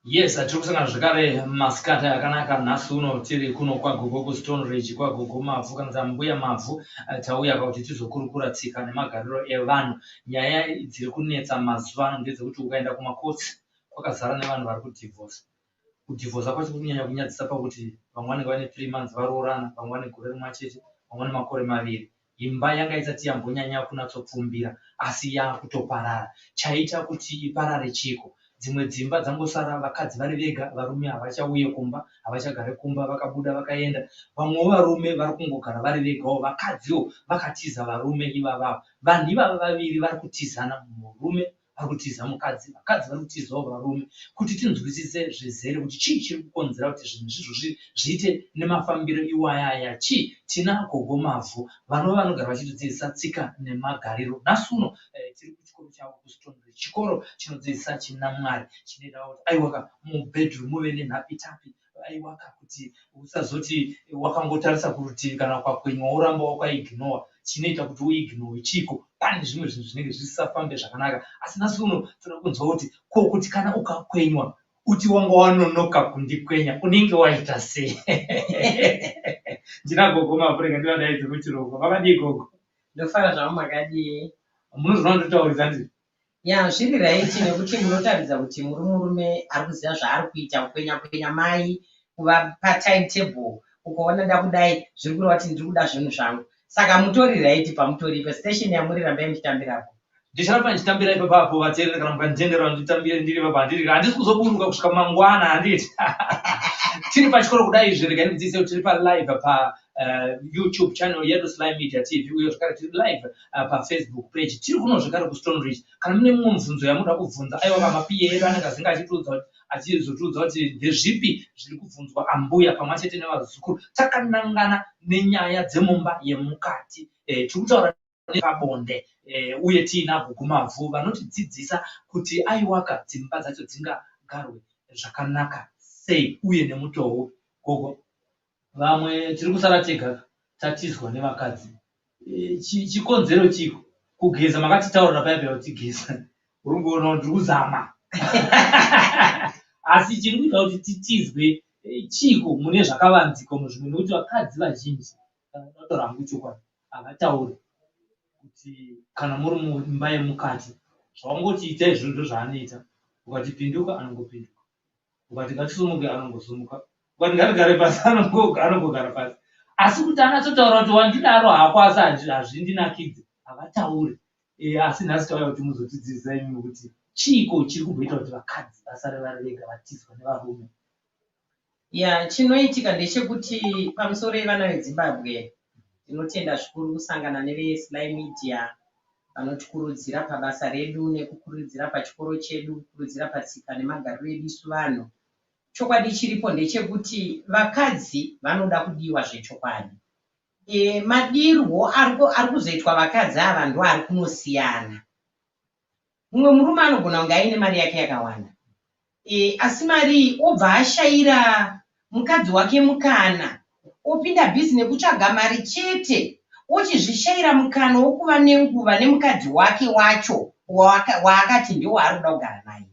Yes, tiri kusangana zvakare masikata akanaka nhasi uno tiri kuno kwagogo kustonridge kwagogo Mavhu kana kuti mbuya Mavhu. Tauya kuti tizokurukura tsika nemagariro evanhu. Nyaya dziri kunetsa mazuva ano ndedzekuti ukaenda kumakotsi kwakazara nevanhu vari kudhivhosa. Kudhivhosa kwacho kuri kunyanya kunyadzisa pakuti vamwe vanenge vane 3 months varoorana, vamwe vane gore rimwe chete, vamwe vane makore maviri. Imba yanga isati yambonyanya kunatsopfumbira asi yakutoparara. Chaita kuti iparare chiko, dzimwe dzimba dzangosara vakadzi vari vega, varume havachauye kumba, havachagare kumba, vakabuda vakaenda. Vamwewo varume vari kungogara vari vegawo, vakadziwo vakatiza varume ivavavo. Vanhu ivava vaviri vari kutizana, murume ari kutiza mukadzi, vakadzi vari kutizawo varume, kuti tinzwisise zvizere kuti chii chiri kukonzera kuti zvinhu izvozvi zviite nemafambiro iwayaya. Chii? Tina Gogo Mavhu vanova vanogara vachitidzidzisa tsika nemagariro. Nhasi uno tiri kuchikoro chavo kustonridge, chikoro chinodzidzisa china Mwari, chinoita kuti aiwaka mubedroom muve nenhapitapi, aiwaka kuti usazoti wakangotarisa kurutivi kana kwakwenywa uramba wakaignora, chinoita kuti uignore chiko. Pane zvimwe zvinhu zvinenge zvisafambe zvakanaka, asi nhasi uno toda kunzwa kuti kuti kana ukakwenywa uti wanga wanonoka kundikwenya unenge waita sei? Ndina Gogo Mavhu, rega ndivadaidze kuchiroko. Makadii Gogo? Ndofara zvavo makadii? Munozvona ndotauridza ndiri? Ya, zviri raiti, nekuti munotaridza kuti muri murume ari kuziva zvaari kuita, kukwenya mai, kuva patimetable, ukaona nda kudai zviri kureva kuti ndiri kuda zvinhu zvangu. Saka mutori raiti pamutori ipo, station yamuri rambai muchitambirapo. Ndicharamba ndichitambira ipapo, vateereri kana mukanditendera nditambire ndiri ipapo. Handisi kuzoburuka kusvika mangwana, handiti. Tiri pachikoro kudai izvi, rega ndidzidzise kuti tiri palive YouTube channel yedu Sly Media TV, uye zvakare tiri live paFacebook page. Tiri kuno zvakare kuStonebridge. Kana mune mumwe mubvunzo yamuda kubvunza, aiwa mapiye edu anenge azinge achizotudza kuti ndezvipi zviri kubvunzwa ambuya pamwe chete nevazukuru. Takanangana nenyaya dzemumba yemukati, tiri kutaura nepabonde, uye tiina Gogo Mavhu vanotidzidzisa kuti aiwaka dzimba dzacho dzingagarwe zvakanaka sei uye nemutoo. Gogo, vamwe tiri kusara tega, tatizwa nevakadzi. Chikonzero chiko kugeza, makatitaurira paya kuti geza, uri kuona kuti kuzama. Asi chiri kuita kuti titizwe chiko mune zvakavanzika muzvimwe, nekuti vakadzi vazhinji taura hangu chokwadi havatauri kuti kana muri mumba yemukati zvawangoti itai zvinhu zvaanoita, ukati pinduka anongopinduka, ukati ngatisumuke anongosumuka, ukati ngatigare pasi anongogara pasi. Asi kuti anatotaura kuti wandidaro hako asi hazvindinakidze, havatauri. Asi nhasi tauya kuti muzotidzidzisa imwe kuti chiko chiri kumboita kuti vakadzi vasare vari vega, vatizwa nevarume. Ya, chinoitika ndechekuti pamusoro yevana veZimbabwe tinotenda zvikuru kusangana neveSly Media vanotikurudzira pabasa redu nekukurudzira pachikoro chedu, kukurudzira patsika nemagariro edu isu vanhu. Chokwadi chiripo ndechekuti vakadzi vanoda kudiwa zvechokwadi. Madirwo ari kuzoitwa vakadzi ava ndo ari kunosiyana. Mumwe murume anogona kunge aine mari yake yakawanda, asi mari obva ashayira mukadzi wake mukana, opinda bhizi nekutsvaga mari chete, ochizvishayira mukana wokuva nenguva nemukadzi wake wacho waakati ndiwo ari kuda kugara naye.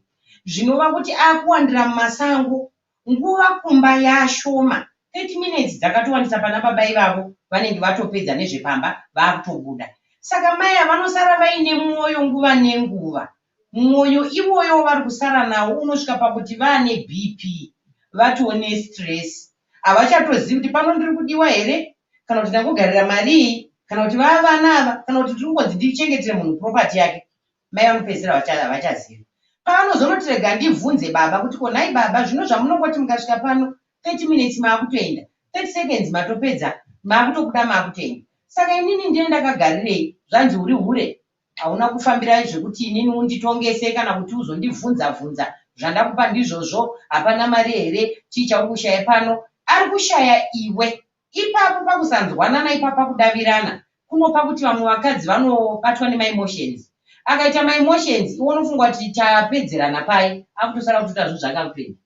Zvinova kuti akuwandira mumasango, nguva kumba yashoma. 30 minutes dzakatowandisa pana baba ivavo, vanenge vatopedza nezvepamba vakutobuda. Saka mai avanosara vaine mwoyo nguva nenguva. Mwoyo iwoyo vari kusara nawo unosvika pakuti vaane BP, vatione stress. Havachatozivi kuti pano ndiri kudiwa here, kana kuti ndangogarira mari, kana kuti vava vana ava, kana kuti tiri kungodzi ndichengetere munhu property yake. Mai vanopedzisira havachazivi. Paanozonoti rega ndibvunze baba kuti ko nhai baba, zvino zvamunongoti mukasvika pano 30 minutes maakutoenda, 30 seconds matopedza, maakutobuda maakutoenda. Saka inini ndiye ndakagarirei, zvanzi uri hure, hauna kufambira zvekuti inini unditongese kana kuti uzondibvunza zvandakupa ndizvozvo, hapana mari here, chii chauri kushaya pano. Ari kushaya iwe. Ipapo pakusanzwanana, ipapo pakudavirana, kunopa kuti vamwe vakadzi vanobatwa nemaemotions. Akaita maemotions, iwe unofunga kuti tapedzerana pai, akutosara kututa zvinhu zvakakupenda.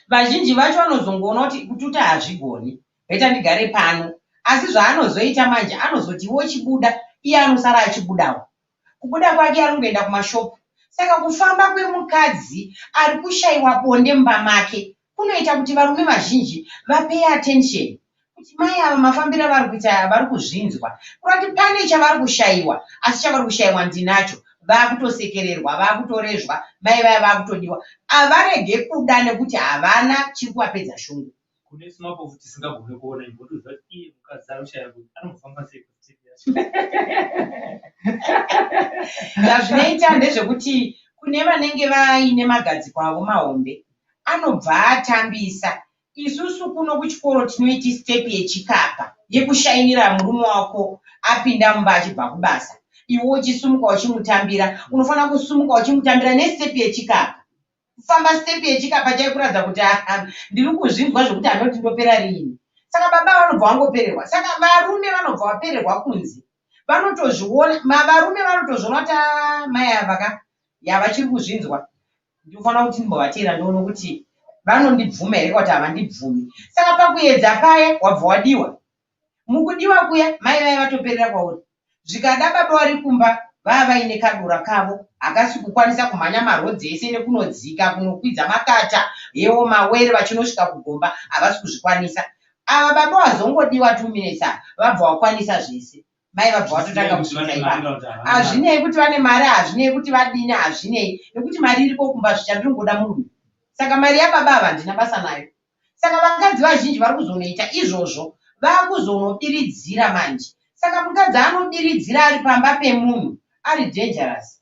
Vazhinji vacho vanozongoona kuti uta hazvigoni, reta ndigare pano. Asi zvaanozoita manje, anozoti iwe chibuda, iye anosara achibudawo. Kubuda kwake ari kungoenda kumashopu, Saka kufamba kwemukadzi ari kushayiwa bonde mumba make kunoita kuti varume vazhinji vapay attention kuti mai ava mafambiro avari kuita vari kuzvinzwa kurati pane chavari kushayiwa, asi chavari kushayiwa ndinacho. Vakutosekererwa, vakutorezwa, mai vaya vakutodiwa. Havarege kuda nekuti havana chiri kuvapedza shungu. Kune simapofu tisingagone kuona imbotoziva kuti iye mukadzi anoshaya kuti anofamba sei zvazvinoita ndezvekuti kune vanenge vaine magadziko avo mahombe anobva atambisa. Isusu kuno kuchikoro tinoiti stepi yechikapa yekushayinira murume wako apinda mumba achibva kubasa, iwe uchisumuka uchimutambira. Unofanira kusumuka uchimutambira nestepi yechikapa. Kufamba stepi yechikapa chaikuradza kuti ndiri kuzvinzwa zvokuti handoti ndopera riini. Saka baba vanobva vangopererwa. Saka varume vanobva vapererwa kunzi vanotozviona, varume vanotozviona kuti mai ava yavachiri kuzvinzwa ndinofanira kuti ndimbovatera ndono kuti vanondibvuma here kuti havandibvumi. Saka pakuedza paya wabva wadiwa. Mukudiwa kuya mai vaya vatoperera kwauri. Zvikada baba vari kumba vava vaine kadura kavo hakasi kukwanisa kumhanya marodzi ese nekunodzika kunokwidza makata yewo mawere vachinosvika kugomba havasi kuzvikwanisa. Ava baba wazongodiwa 2 minutes vabva vakwanisa zvese. Mai vabva vatotanga kusvika ipapo. Hazvinei kuti vane mari, hazvinei kuti vadini, hazvinei nekuti mari iripo kumba zvichandingoda murume. Saka mari yababa ava handina basa nayo. Saka vakadzi vazhinji vari kuzonoita izvozvo vakuzonodiridzira manje. Saka mukadzi anodiridzira ari pamba pemunhu ari dangerous.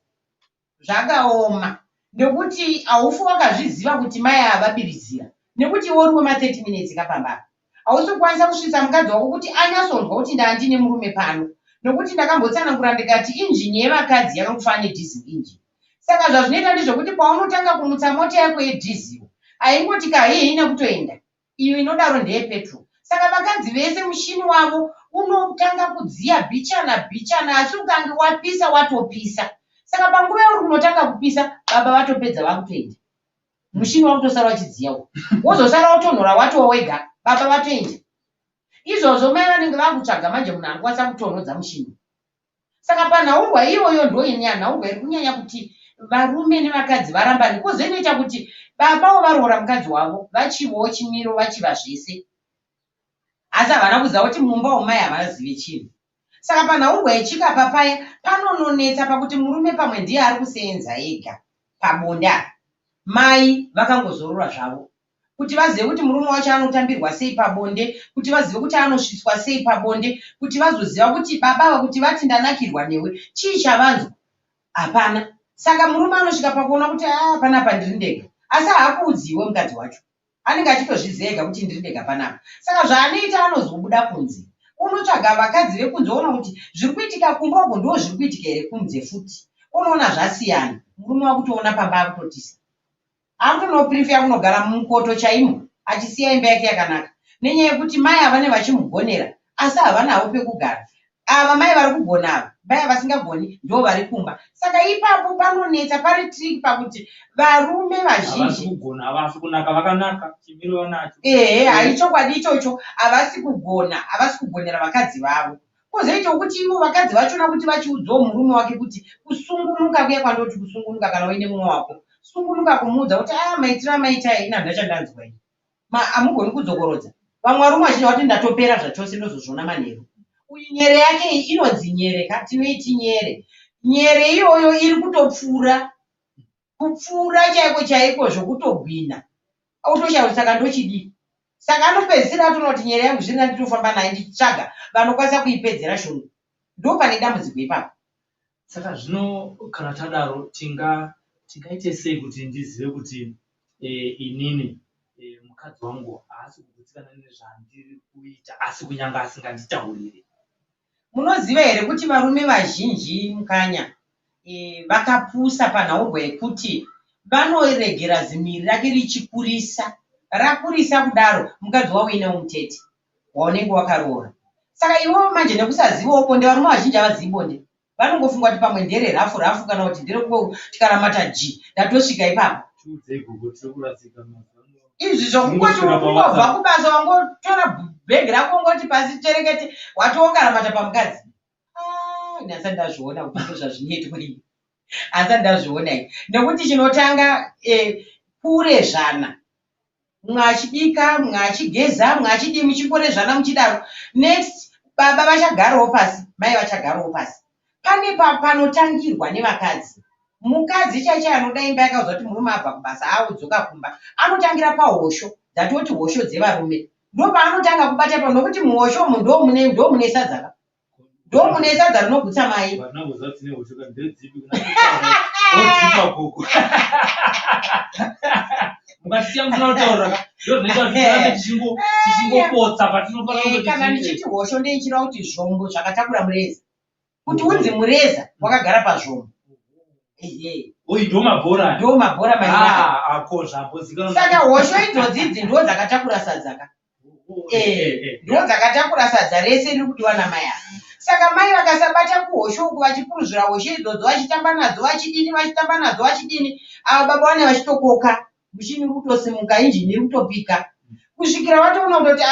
Zvakaoma nekuti haufi wakazviziva kuti mai avabiridzira nekuti iwe uriwe ma30 minutes kapamba. Hausi kukwanisa kusvitsa mukadzi wako kuti anyatsonzwa kuti ndandine murume pano, nokuti ndakambotsanangura ndikati injini yevakadzi yakangofanana nedhizel injini. Saka zvazvinoita ndezvokuti paunotanga kumutsa mota yako yedhizel haingoti kahii nekutoenda, iyo inodaro ndeyepetrol. Saka vakadzi vese mushini wavo unotanga kudziya bhichana, asi ukange wapisa watopisa. Saka panguva yauri kunotanga kupisa baba vatopedza vakutoenda, mushini wakutosara wachidziyawo, wozosara watonhora watowo wega, baba vatoenda. Izvozvo mai vanenge vakutsvaga manje munhu angakwanisa kutonhodza mushini. Saka panhaumbwa iyoyo ndo nhaubwa iri kunyanya kuti varume nevakadzi varambane, kozoinoita kuti babawo varoora mukadzi wavo vachivawo chimiro vachiva zvese, asi havana kuziva kuti mumba womai havanazive chinhu. Saka panhaumbwa yechikapa paya panononetsa pakuti murume pamwe ndiye ari kuseenza ega pabonda. Mai vakangozorora zvavo kuti vazive kuti murume wacho anotambirwa sei pabonde, kuti vazive kuti anosviswa sei pabonde, kuti vazoziva kuti baba kuti vati ndanakirwa newe chii chavanzwa. Hapana. Saka murume anosvika pakuona kuti panapa ndiri ndega, asi haakuudziwe mukadzi wacho, anenge achitozviziva ega kuti ndiri ndega panapa. Saka zvaanoita anozobuda kunze, unotsvaga vakadzi vekunze oona kuti zviri kuitika kumba uko ndo zviri kuitika here kunze futi. Unoona zvasiyana, murume wakutoona pamba akutotisa. Akutonoprefer kunogara mumukoto chaimo achisiya imba yake yakanaka, nenyaya yekuti mai havane vachimugonera asi havanavo pekugara. Ava mai vari kugona ava, mai vasingagoni ndo vari kumba. Saka ipapo panonetsa, pari trick pakuti varume vazhinji havasi kunaka vakanaka chimiro vanacho. Haichokwadi ichocho, havasi kugona, havasi kugonera vakadzi vavo. Kozoitawo kuti ivo vakadzi vachona kuti vachiudzawo murume wake kuti kusungunuka kuya kwandoti kusungunuka kana uine mumwe wako, sungunuka kumuudza kuti maitiro amaita ina ndachandanzwa ini, hamugoni kudzokorodza. Vamwe varume vazhinji vati ndatopera zvachose ndozozviona manheru. Uyu nyere yake iyi inonzi nyere, tinoiti nyere. Nyere iyoyo iri kutopfuura, kupfuura chaiko chaiko zvokutogwina. Autoshauti saka ndochidii. Saka anopedzisira atoona kuti nyere yangu zviri nditofamba naye ndichitsvaga vanokwanisa kuipedzera shungu. Ndo pane dambudziko ipapo. Saka zvino kana tadaro tingaite sei kuti ndizive kuti inini mukadzi wangu haasi kugutsikana nezvandiri kuita, asi kunyanga asinganditaurire. Munoziva here kuti varume vazhinji mukanya vakapusa panhaumbwa yekuti vanoregera zimiri rake richikurisa, rakurisa kudaro mukadzi wavo ine mutete waunenge wakaroora. Saka ivo manje nekusazivawo bonde, varume vazhinji havazivi bonde, vanongofunga kuti pamwe ndere rafu kana kuti ndere tikaramata ji ndatosvika ipapo. Izvi zvokungoti ungobva kubasa wangotora bhegi rako ungoti pasi cherekete watokaramata pamukadzi. Nyasa ndazviona kuti ndo zvazvinoitwa. Asi ndazviona iyi. Nekuti chinotanga kurezvana. Mwachibika, mwachigeza, mwachidi muchikorezvana muchidaro. Next baba vachagarawo pasi, mai vachagarawo pasi. Pane panotangirwa nevakadzi. Mukadzi chaiche anoda imba yakaudzwa kuti murume abva kubasa audzoka kumba. Anotangira pahosho, dzatoti hosho dzevarume. Ndo paanotanga kubata pa nokuti muhosho umu ndo mune sadza. Ndo mune sadza rinogutsa mai. Kana ndichiti hosho ndeichira kuti zvombo zvakatakura mureza. Kuti unzi mureza wakagara pazvombo. Ndo mabhora saka hosho idzodzi ndo dzakatakura sadza. Ndo dzakatakura sadza rese riri kudiwa namai ava. Saka mai vakasabata kuhosho uku vachipuruzvira hosho idzodzo vachitamba nadzo vachidini ava baba vane vachitokoka muchini uri kutosimuka injini iri kutopika kusvikira vatoona kutoti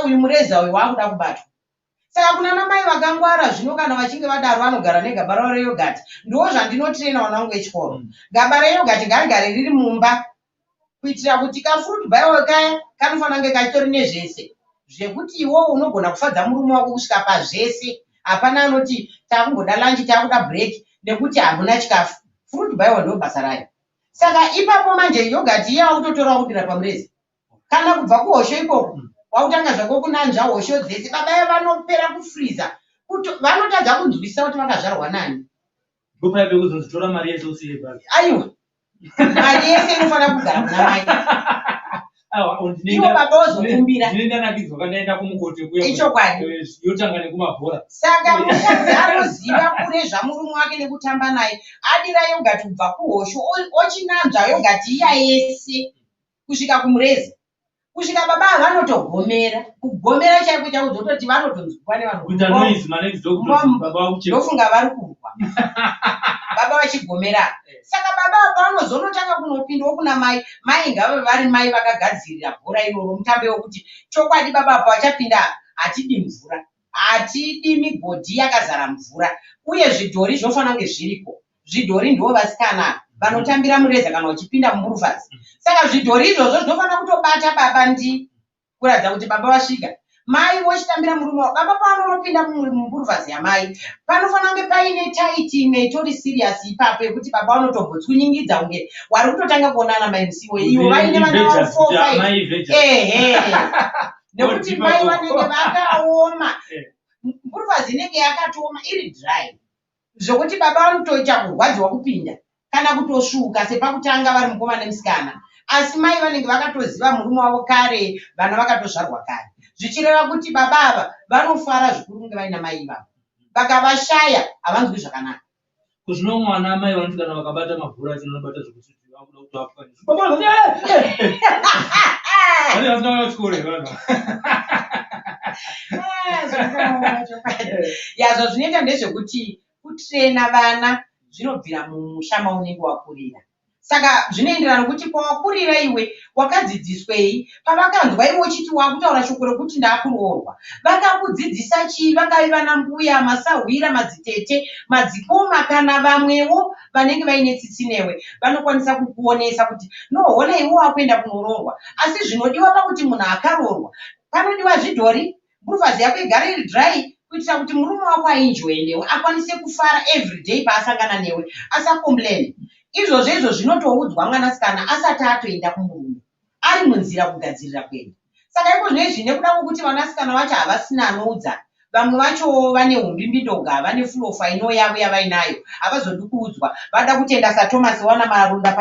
uyu mureza uyu wakuda kubatwa. Saka kuna namai vakangwara zvino kana vachinge vadaro vanogara negaba ravo reyogati. Ndo zvandinotirena vana vangu vechikoro. Gaba reyogati ngagare riri mumba kuitira kuti kafruit baiwa kaya kanofanira kunge kachitori nezvese zvekuti iwo unogona kufadza murume wako kusvika pazvese. Hapana anoti takumboda lunch takuda break nekuti hamuna chikafu. Fruit baiwa ndo basa rayo. Saka ipapo manje yogati iya autotora kudira pamureza. Kana kubva kuhosho ikoko wautanga zvako kunanzva hosho dzese baba vanopera kufriza kuti vanotadza kunzwisisa kuti vakazvarwa nani. Ndopabe kuzonzitora mari yese usiye basi. Aiwa. Mari yese inofanira kugara kuna mai. Iwo baba ozokumbira. Ndinenge ndakizwa kandaenda kumukoti kuya. Ichokwadi. Yotanga nekumabhora. Saka mukadzi anoziva kurezva murume wake nekutamba naye. Adira yogati kubva kuhosho ochinanzva yogati iya yese kusvika kumureza. Kusvika baba vanotogomera. Kugomera chaiko chakudzototi vanotonzwa nevanhu. Kuita noise manezi baba uche. Ndofunga vari kurwa. Baba vachigomera. Saka baba vanozonotanga kunopindawo kuna mai. Mai ngave vari mai vakagadzirira bhora iroro mutambe wekuti chokwadi baba apa vachapinda hatidi mvura. Hatidi migodhi yakazara mvura. Uye zvidhori zvofanira kunge zviriko. Zvidhori ndo vasikana vanotambira mureza kana uchipinda mumuruvhazi. Saka zvidhori izvozvo zvinofanira kutobata baba ndi kuratidza kuti baba vasvika. Mai vochitambira murume wavo. Baba pavanopinda mumuruvhazi yamai panofanira kunge paine taiti imwe itori serious ipapo yekuti baba vanotombotswinyingidza kunge wari kutotanga kuonana mai musiwo iwo vaine vana vavo 4-5. Nekuti mai vanenge vakaoma. Muruvhazi inenge yakatooma iri dry. Zvokuti baba vanotoita kurwadziwa kupinda kana kutosvuka sepakutanga vari mukoma nemusikana. Asi mai vanenge vakatoziva murume wavo kare, vana vakatozvarwa kare. Zvichireva kuti baba ava vanofara zvikuru kunge vaina mai ivavo. Vakavashaya havanzwi zvakanaka. Kuzvino mwana mai vanoti kana vakabata mabhora chinobata zvokuti vakuda kutapwa. Vane vasina kuchikoro vanhu. Yazvo zvinoita ndezvekuti kutrena vana zvinobvira mumusha maunenge wakurira. Saka zvinoenderana kuti pawakurira iwe wakadzidziswei. Pavakanzwa iwe uchiti wakutaura shoko rekuti ndakuroorwa, vakakudzidzisa chii? Vangave vana mbuya, masahwira, madzitete, madzikoma kana vamwewo vanenge vaine tsitsi newe vanokwanisa kukuonesa kuti noona iwe wakuenda kunoroorwa. Asi zvinodiwa pakuti munhu akaroorwa panodiwa zvidhori, muruvhazi yako igare iri dry kuitira kuti murume wako ainjoye newe akwanise kufara everyday paasangana newe asakomplain. Izvozvo zvinotoudzwa mwanasikana asati atoenda kumurume ari munzira kugadzirira kwenda. Saka iko zvinezvi nekuda kwokuti vanasikana vacho havasina anoudza, vamwe vacho vane umbimbidoga, vane fulofa ino yavo yavainayo, havazodi kuudzwa, vada kutenda saTomasi wana maronda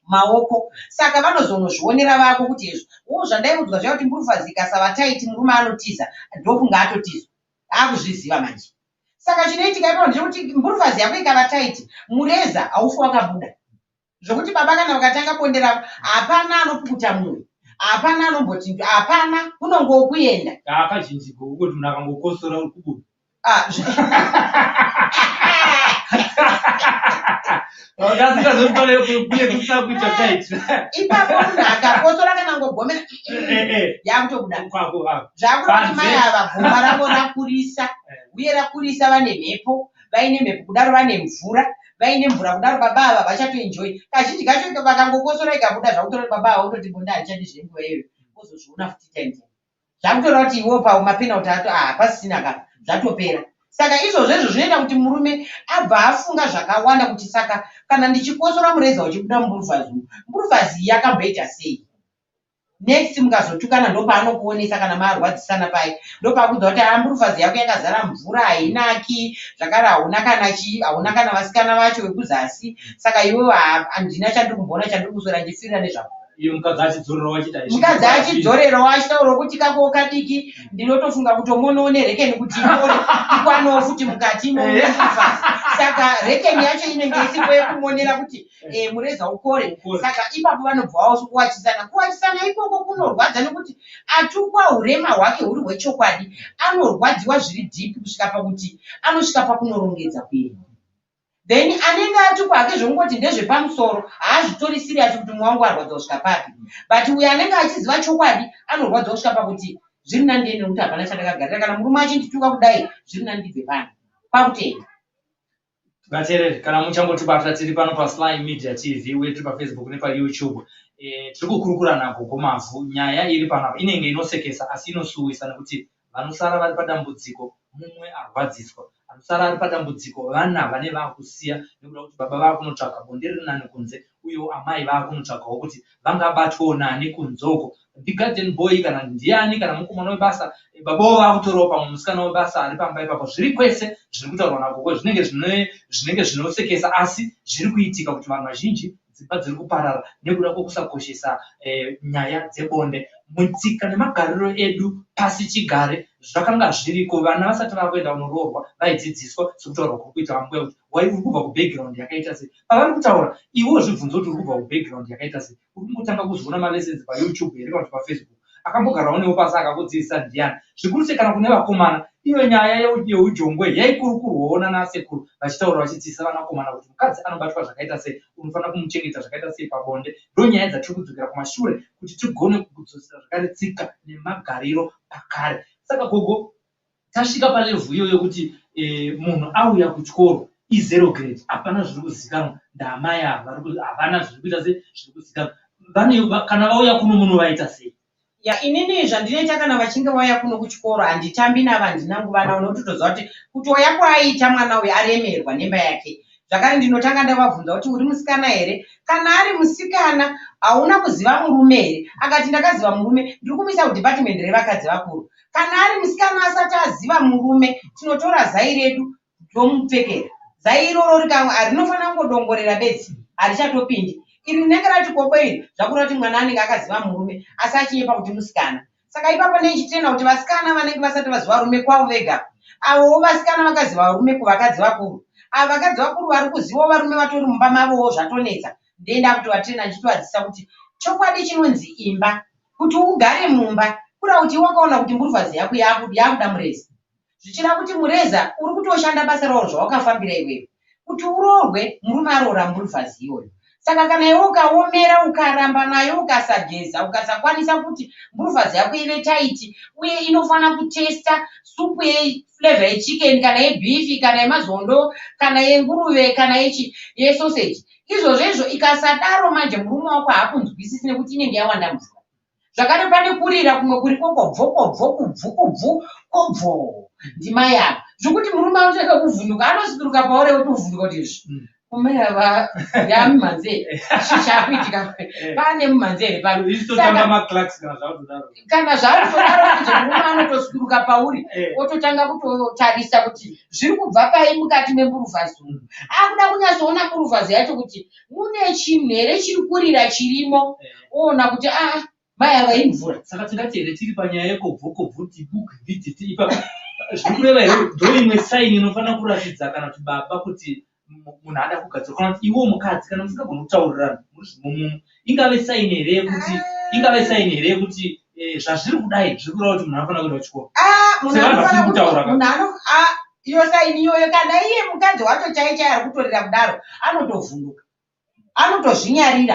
maoko. Saka vanozonozvionera vako kuti izvo zvandaiudzwa zvakuti muruvhazi ikasava taiti murume anotiza, ndokunge atotizwa. Akuzviziva manje. Saka chinoitika ipapo ndechekuti muruvhazi yako ikava taiti, mureza haufi wakabuda. Zvokuti baba kana vakatanga kuondera hapana anopukuta mumwe. Hapana anomboti hapana kunongokuenda. Kazhinji kuti munhu akangokosora uri kubuda. Ipapo munhu akakosora kana ngogomera yakutobuda. Zvakurati mai ava gomba ravo rakurisa uye rakurisa vane mhepo, vaine mhepo kudaro vane mvura. vaine mvura kudaro baba ava vachatoenjoy. Kazhinji kacho vakangokosora ikabuda zvakutora baba ava utoti bonda harichandi zvenguva iyoyo ozozviona futi time zvakutora kuti iwo papenalty ato pasisina ka zvatopera. Saka izvozvo zvinoita kuti murume abva afunga zvakawanda kuti saka kana ndichikosora mureza uchibuda mumburufazi umu, mburufazi yakamboita sei? Next mukazotukana ndopaanokuonesa kana marwadzisana paye ndopakudza kuti mburufazi yako yakazara mvura hainaki zvakare hauna kana vasikana vacho vekuzasi, saka iwewe handina chandiri kumboona chandiri kuswera ndichifirira nezvako. Mukadzi achidzorerawo achitaurawo kuti kako kadiki ndinotofunga kutomonawo nerekeni kuti ikwanewo futi mukati mumburufazi. Saka rekeni yacho inenge isipo yekumonera kuti mureza ukore. Saka ipapo vanobvawo kuwachisana ikoko kunorwadza nekuti atukwa hurema hwake huri hwechokwadi, anorwadziwa zviri dhipi kusvika pakuti anosvika pakunorongedza kuenda. Then anenge atukwa hake zvongoti ndezvepamusoro haazvitori siriyasi kuti mumwe wangu arwadza kusvika papi, but uyo anenge achiziva chokwadi anorwadza kusvika pakuti zviri nani ndiye nekuti hapana chandakagarira, kana murume achindituka kudai zviri nani ndibve pano kwakutenda. Vateereri, kana muchangotibata tiri pano paSly Media TV uye tiri paFacebook nepaYouTube, tiri kukurukura naGogo Mavhu. Nyaya iri panapa inenge inosekesa asi inosuwisa nekuti vanosara vari padambudziko mumwe arwadziswa, anosara ari padambudziko vana vane vakusiya nekuda kuti baba vakunotsvaga bonde riri nani kunze, uyewo amai vakunotsvagawo kuti vangabatwawo nani kunzoko, ndigarden boy kana ndiani kana mukomana webasa, babavo vakutorawo pamwe musikana webasa ari pamba ipapo. Zviri kwese zviri kutaurwa naGogo zvinenge zvinosekesa asi zviri kuitika kuti vanhu vazhinji dzimba dziri kuparara nekuda kwekusakoshesa nyaya dzebonde. Mutsika nemagariro edu pasi chigare zvakanga zviriko, vana vasati vakuenda kunoroorwa vaidzidziswa sekutaurwa kuri kuita vambuya kuti wai uri kubva kubackground yakaita sei. Pavari kutaura iwo zvibvunzo kuti uri kubva kubackground yakaita sei. Uri kungotanga kuzoona malessons paYouTube here kana kuti paFacebook. Akambogarawo newo pasi akakudzidzisa ndiani. Zvikuru sei kana kune vakomana, iyo nyaya yeujongwe yaikurukurwawo nanasekuru vachitaura vachidzidzisa vanakomana kuti mukadzi anobatwa zvakaita sei, unofanira kumuchengeta zvakaita sei pabonde. Ndo nyaya dzatiri kudzokera kumashure kuti tigone kudzosera zvakare tsika nemagariro pakare. Saka Gogo, tasvika palevhu iyoyo kuti munhu auya kuchikoro i0 grade, hapana zviri kuzikanwa ndaamai ava, havana zviri kuita sei zviri kuzikanwa. Kana vauya kuno munovaita sei? Inini zvandinoita kana vachinge vauya kuno kuchikoro handitambi navandinangu vana, unototoziva kuti oya kwaaita mwana uyu aremerwa nemba yake. Zvakare ndinotanga ndavabvunza kuti uri musikana here? Kana ari musikana hauna kuziva murume here? Akati ndakaziva murume, ndiri kumisa kudepartment revakadzi vakuru. Kana ari musikana asati aziva murume, tinotora zai redu tomupfekera. Zai iroro rinofanira kungodongorera bedzi, harichatopindi. Iri rinenge rati koko iri zvakura kuti mwana anenge akaziva murume asi achinyepa kuti musikana. Saka ipapo neichitenda kuti vasikana vanenge vasati vaziva rume kwavo vega, avowo vasikana vakaziva rume kuvakadzi vakuru. Ava vakadzi vakuru vari kuzivawo varume vatori mumba mavowo zvatonetsa. Ndoenda kuti vatenda ndichitovadzisa kuti chokwadi chinonzi imba, kuti ugare mumba kura kuti wakaona kuti mburufazi yako yakuda mureza. Zvichida kuti mureza uri kutoshanda basa rawo zvawakafambira iwewe. Kuti uroorwe murume aroora mburufazi iyoyo. Saka kana iwe ukaomera ukaramba nayo ukasageza ukasakwanisa kuti mburufazi yako ive taiti uye inofana kutesta supu yeflavor yechicken kana yebeef kana yemazondo kana yenguruve kana yesausage, izvozvo ikasadaro manje murume wako haakunzwisisi nekuti inenge yawanda mvura. Zvakare pane kurira kumwe kuri kobvo ndima yako zvokuti murume anotanga kuvhunduka, anosituruka pauri kuti uvhunduka kuti izvi umera yamumanzere chichakuitika pane mumanzere pano kana zvarikudaro kuti murume anotosituruka pauri ototanga kutotarisa kuti zviri kubva pai mukati memburufazi umu. Akuda kunyatsoona mburufazi yacho kuti mune chinhu here chiri kurira chirimo, oona kuti mai ava imvura. Saka tingati here tiri panyaya yekobvokobvo tibukvhititi ipapo zviri kureva here ndo imwe saini inofanira kuratidza kana kuti baba kuti munhu ada kugadzirwa, kana kuti iwo mukadzi kana musingagoni kutaurirana muri zvimomumu, ingave saini here yekuti zvazviri kudai zviri kureva kuti munhu anofanira kuenda kuchikoro. Iyo saini iyoyo kana iye mukadzi wacho chai chai ari kutorera kudaro anotovhunduka, anotozvinyarira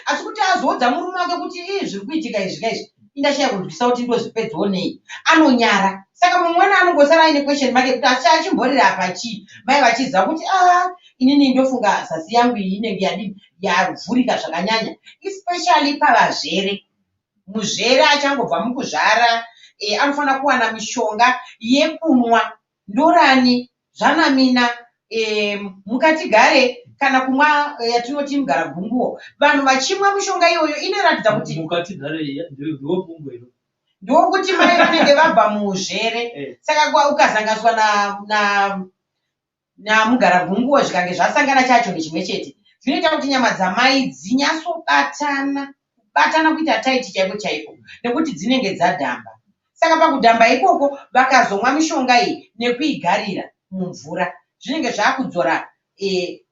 asi kuti azoudza murume wake kuti zviri kuitika izvi kaizvi indashaya kunzwisa kuti ndozvipedzawo nei, anonyara. Saka mumweni anongosara aine question mark kuti asi achimborira apa chii, mai vachiziva kuti inini ndofunga zasi yangu iyi inenge yavhurika zvakanyanya, especially pavazvere. Muzvere achangobva mukuzvara anofanira kuwana mishonga yekunwa. Ndorani, zvanamina, mukatigare kana kumwa yatinoti mugara gunguo. Vanhu vachimwa mishonga iyoyo inoratidza kuti ndokuti mai vanenge vabva muzvere. Saka ukazanganiswa namugara gunguo zvikange zvasangana chacho nechimwe chete, zvinoita kuti nyama dzamai dzinyatsobatana kuita taiti chaiko chaiko, nekuti dzinenge dzadhamba. Saka pakudhamba ikoko vakazomwa mishonga iyi nekuigarira mumvura, zvinenge zvakudzora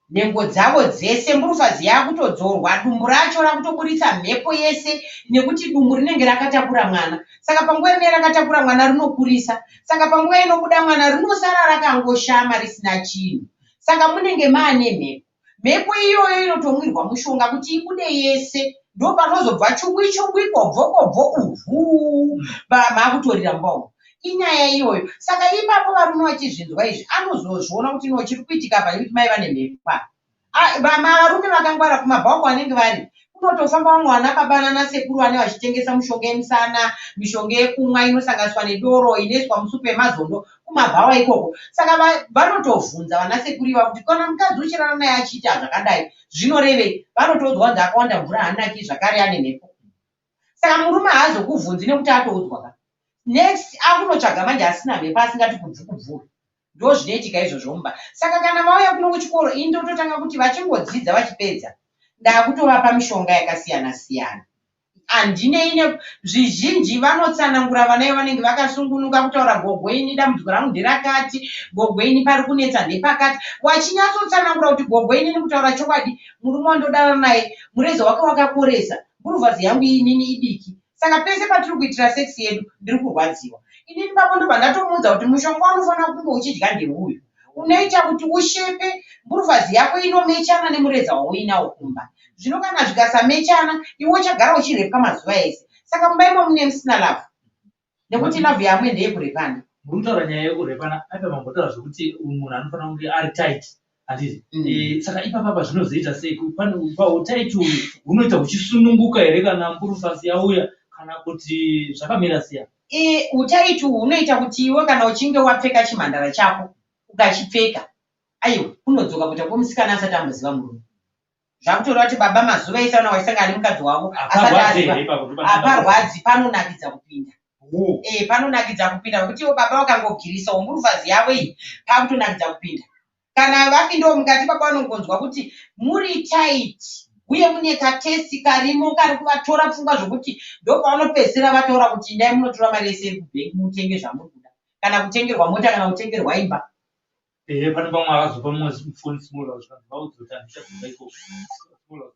nhengo dzavo dzese. Mburufazi yakutodzorwa, dumbu racho rakutoburitsa mhepo yese, nekuti dumbu rinenge rakatakura mwana. Saka panguva ine rakatakura mwana rinokurisa. Saka panguva inobuda mwana rinosara rakangoshama risina chinhu. Saka munenge maane mhepo. Mhepo iyoyo inotomwirwa mushonga kuti ibude yese. Ndo panozobva chubwi chubwi kobvo uvhu makutorira mbongo. Inyaya iyoyo. Saka ipapo varume vachizvinzwa izvi anozozviona kuti no chiri kuitika pa kuti mai vane mhepo. Varume vakangwara kumabhauko vanenge vari kunotofamba vamwe vana baba nana sekuru vane vachitengesa mishonga yemusana, mishonga yekumwa inosanganiswa nedoro inoiswa musupu yemazondo kumabhawa ikoko. Saka vanotovhunza vana sekuru iva kuti kana mukadzi uchirana naye achiita zvakadai zvinorevei. Vanotoudzwa kuti akawanda mvura hanaki zvakare ane mhepo. Saka murume haazokubvunzi nekuti atoudzwa ka. Next akunotsvaga manje asina mhepo asingati kubvukubvura. Ndo zvinoitika izvozvo mumba. Saka kana vauya kuno kuchikoro indototanga kuti vachingodzidza vachipedza ndakutovapa mishonga yakasiyana siyana. Handine zvizhinji vanotsanangura vana vanenge vakasungunuka kutaura gogweni dambudziko rangu nderakati, gogweni pari kunetsa ndepakati. Wachinyatsotsanangura kuti gogweni nekutaura chokwadi, murume wandodana naye mureza wake wakakoresa, mburuvazi yangu inini idiki. Saka pese patiri kuitira sex yedu ndiri kurwadziwa. Inini babo ndobva ndatomuudza kuti mushonga unofanira kunge uchidya ndeuyu, unoita kuti ushepe, mburuvazi yako inomechana nemureza wauinawo kumba. Zvino kana zvikasamechana iwe uchagara uchirepa mazuva ese. Saka mumba imo mune musina lavhu, nekuti lavhu yamwe ndeyekurepana. Murutaura nyaya yekurepana apa mambotaura zvokuti munhu anofanira kunge ari tight handiti. Saka ipapa zvinozoita sei? Pautaiti uyu hunoita huchisununguka here kana mburufazi yauya kana kuti zvakamira siya? Utaiti hunoita kuti iwe kana uchinge wapfeka chimhandara chako ukachipfeka, aiwa unodzoka kuita kwomusikana asati amboziva murume. Zvakutora kuti baba mazuva ese ana waisangana nemukadzi wavo aparwadzi, panonakidza kupinda. Panonakidza kupinda kuti iwo baba wakangogirisa mburufazi yavo iyi pakutonakidza kupinda. Kana vapindawo mukati pako vanongonzwa kuti muri tight uye mune katesi karimo kari kuvatora pfungwa zvokuti ndopavanopedzisira vataura kuti indai munotora mari yese iri kubhengi mutenge zvamuri kuda, kana kutengerwa mota kana kutengerwa imba. Pane pamwe akazopa mumwe mufoni small zvaudzotanisha ikoko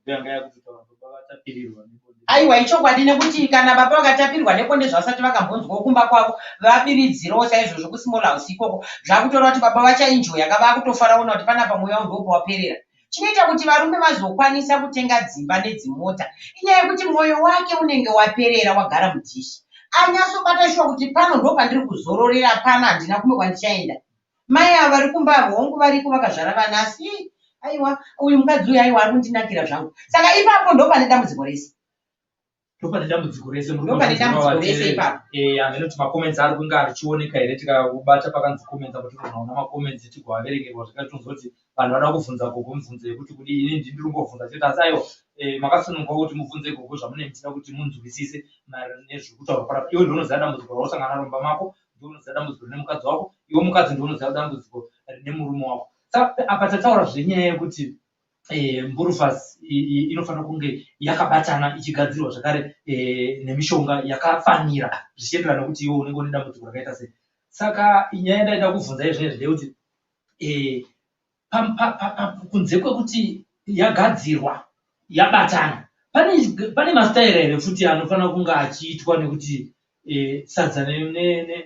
yanga yakutaura baba vatapirirwa. Aiwa ichokwadi, nekuti kana baba vakatapirirwa nekonde zvasati vakambonzwawo kumba kwavo vabiridzirewo saizvozvo kusmall house ikoko, zvakutora kuti baba vachaenjoya kavakutofara kuona kuti panapa mweya wangu ndopawaperera. Chinoita kuti varume vazokwanisa kutenga dzimba nedzimota inyaya yekuti mwoyo wake unenge waperera, wagara mudhishi. Anyatsobata shuwa kuti pano ndo pandiri kuzororera, pana handina kumwe kwandichaenda. Mai ava vari kumba hongu variko vakazvara vana, asi aiwa uyu mukadzi uyu aiwa ari kundinakira zvangu. Saka ipapo ndo pane dambudziko rese. Ndopane dambudziko rese ipapo. Hamene kuti makomenti ari kunge arichioneka here tikabata pakanzi komenti kuti unaona makomenti tigoaverengerwa zvakatonzoti vanhu vada kuvhunza gogo mibvunzo yekuti kudi ini ndiri kungovhunza chete asi aiwa makasununguka kuti mubvunze gogo zvamune muchida kuti munzwisise maererano nezvirikutaurwa panapa. Iwe ndounoziva dambudziko rausangana naro mumba mako, ndounoziva dambudziko rine mukadzi wako, iwe mukadzi ndounoziva dambudziko rine murume wako. Saka apa tataura zvenyaya yekuti mburufazi inofanira kunge yakabatana ichigadzirwa zvakare nemishonga yakafanira zvichienderana nekuti iwe unenge une dambudziko rakaita sei. Saka nyaya ndaida kuvhunza izvozvo ndeyekuti kunze kwekuti yagadzirwa yabatana, pane mastaira here futi anofanira kunge achiitwa nekuti sadza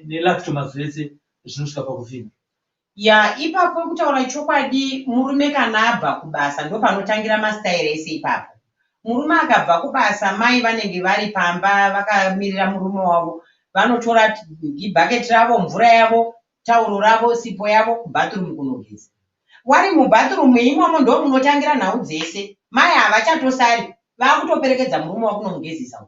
nelactomase vese zvinosvika pakuvhima. Ipapo kutaura chokwadi, murume kana abva kubasa ndo panotangira mastaira ese ipapo. murume akabva kubasa mai vanenge vari pamba vakamirira murume wavo vanotora bhaketi ravo mvura yavo tauro ravo sipo yavo kubathroom kunogeza wari mubathroom imomo ndo munotangira nhau dzese mai havachatosari vakutoperekedza murume wakunomugezesa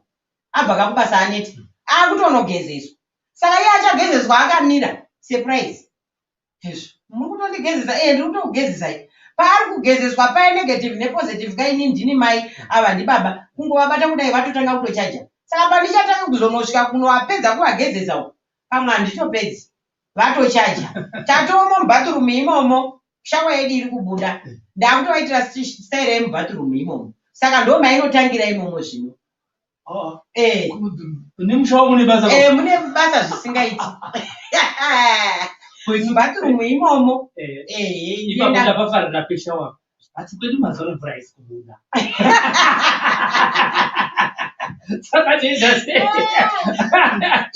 abva kakubasa aneti akutonogezeswa saka iye achagezeswa akamira surprise muri kutondigezesa ndiri kutokugezesai paari kugezeswa pae negative nepositive kaini ndini mai ava ndibaba kungovabata kudai vatotanga kutochaja saka pandichatanga kuzonosvika kunovapedza kuvagezesa uko pamwe handitopedzi vatochaja tatomo mubathroom imomo shawa yedu iri kubuda ndakutovaitira staire yemubathroom imomo saka ndo mainotangira imomo zvino mune basa zvisingaiti mubathroom imomo ipapafarira peshawa asi kwedu mazoro mvura isi kubuda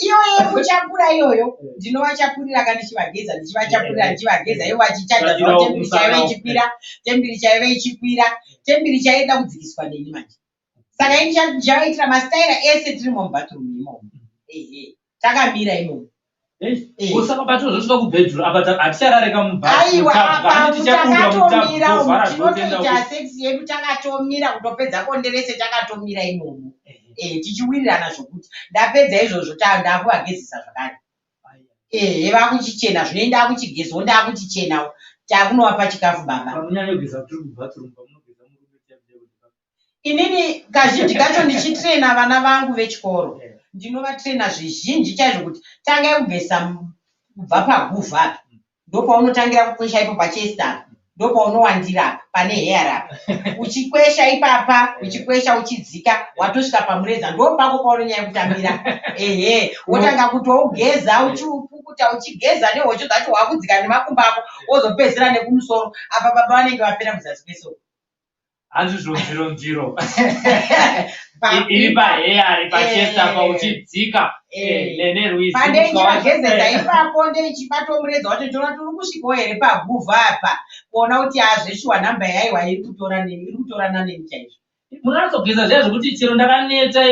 iyo yekuchapura iyoyo ndinovachapurira kana ndichivageza ndichivachapurira ndichivageza ivo vachichaja tembiri chaive ichikwira tembiri chaive ichikwira tembiri chaida kudzikiswa neni manje saka ini ndichavaitira mastaira ese tiri mubathroom imomo takamira imomo usaka patozosvika kubhedroom apa haticharareka tinotoita sex yedu takatomira kutopedza konderese takatomira imomo tichiwirirana zvokuti ndapedza izvozvo ndakuvagezesa zvakare vakuchichena zvino ndakuchigezawo ndakuchichenawo takunovapa chikafu baba inini kazhinji kacho ndichitrena vana vangu vechikoro ndinovatrena zvizhinji chaizvo kuti tangai kugeza kubva paguvha apa ndopaunotangira kukwesha ipo pachesta ndopaunowandira pane hair apa uchikwesha ipapa uchikwesha uchidzika watosvika pamureza ndopako paunonyanya kutambira wotanga kutougeza uchiupukuta uchigeza nehocho dzacho wakudzika nemakumbo ako wozopedzera nekumusoro apa baba vanenge vapera kuzasi kwesoro hanzi zvironziro iri paheyari pachesta pauchidzika pande ichivagezesa ipapo ndeichibata mureza wacho ndiona tiri kusvikawo here paguvha apa kuona kuti azveshuwa nhamba yaiwa iri kutorana neni chaizvo munatsogeza zviya zvokuti chero ndakaneta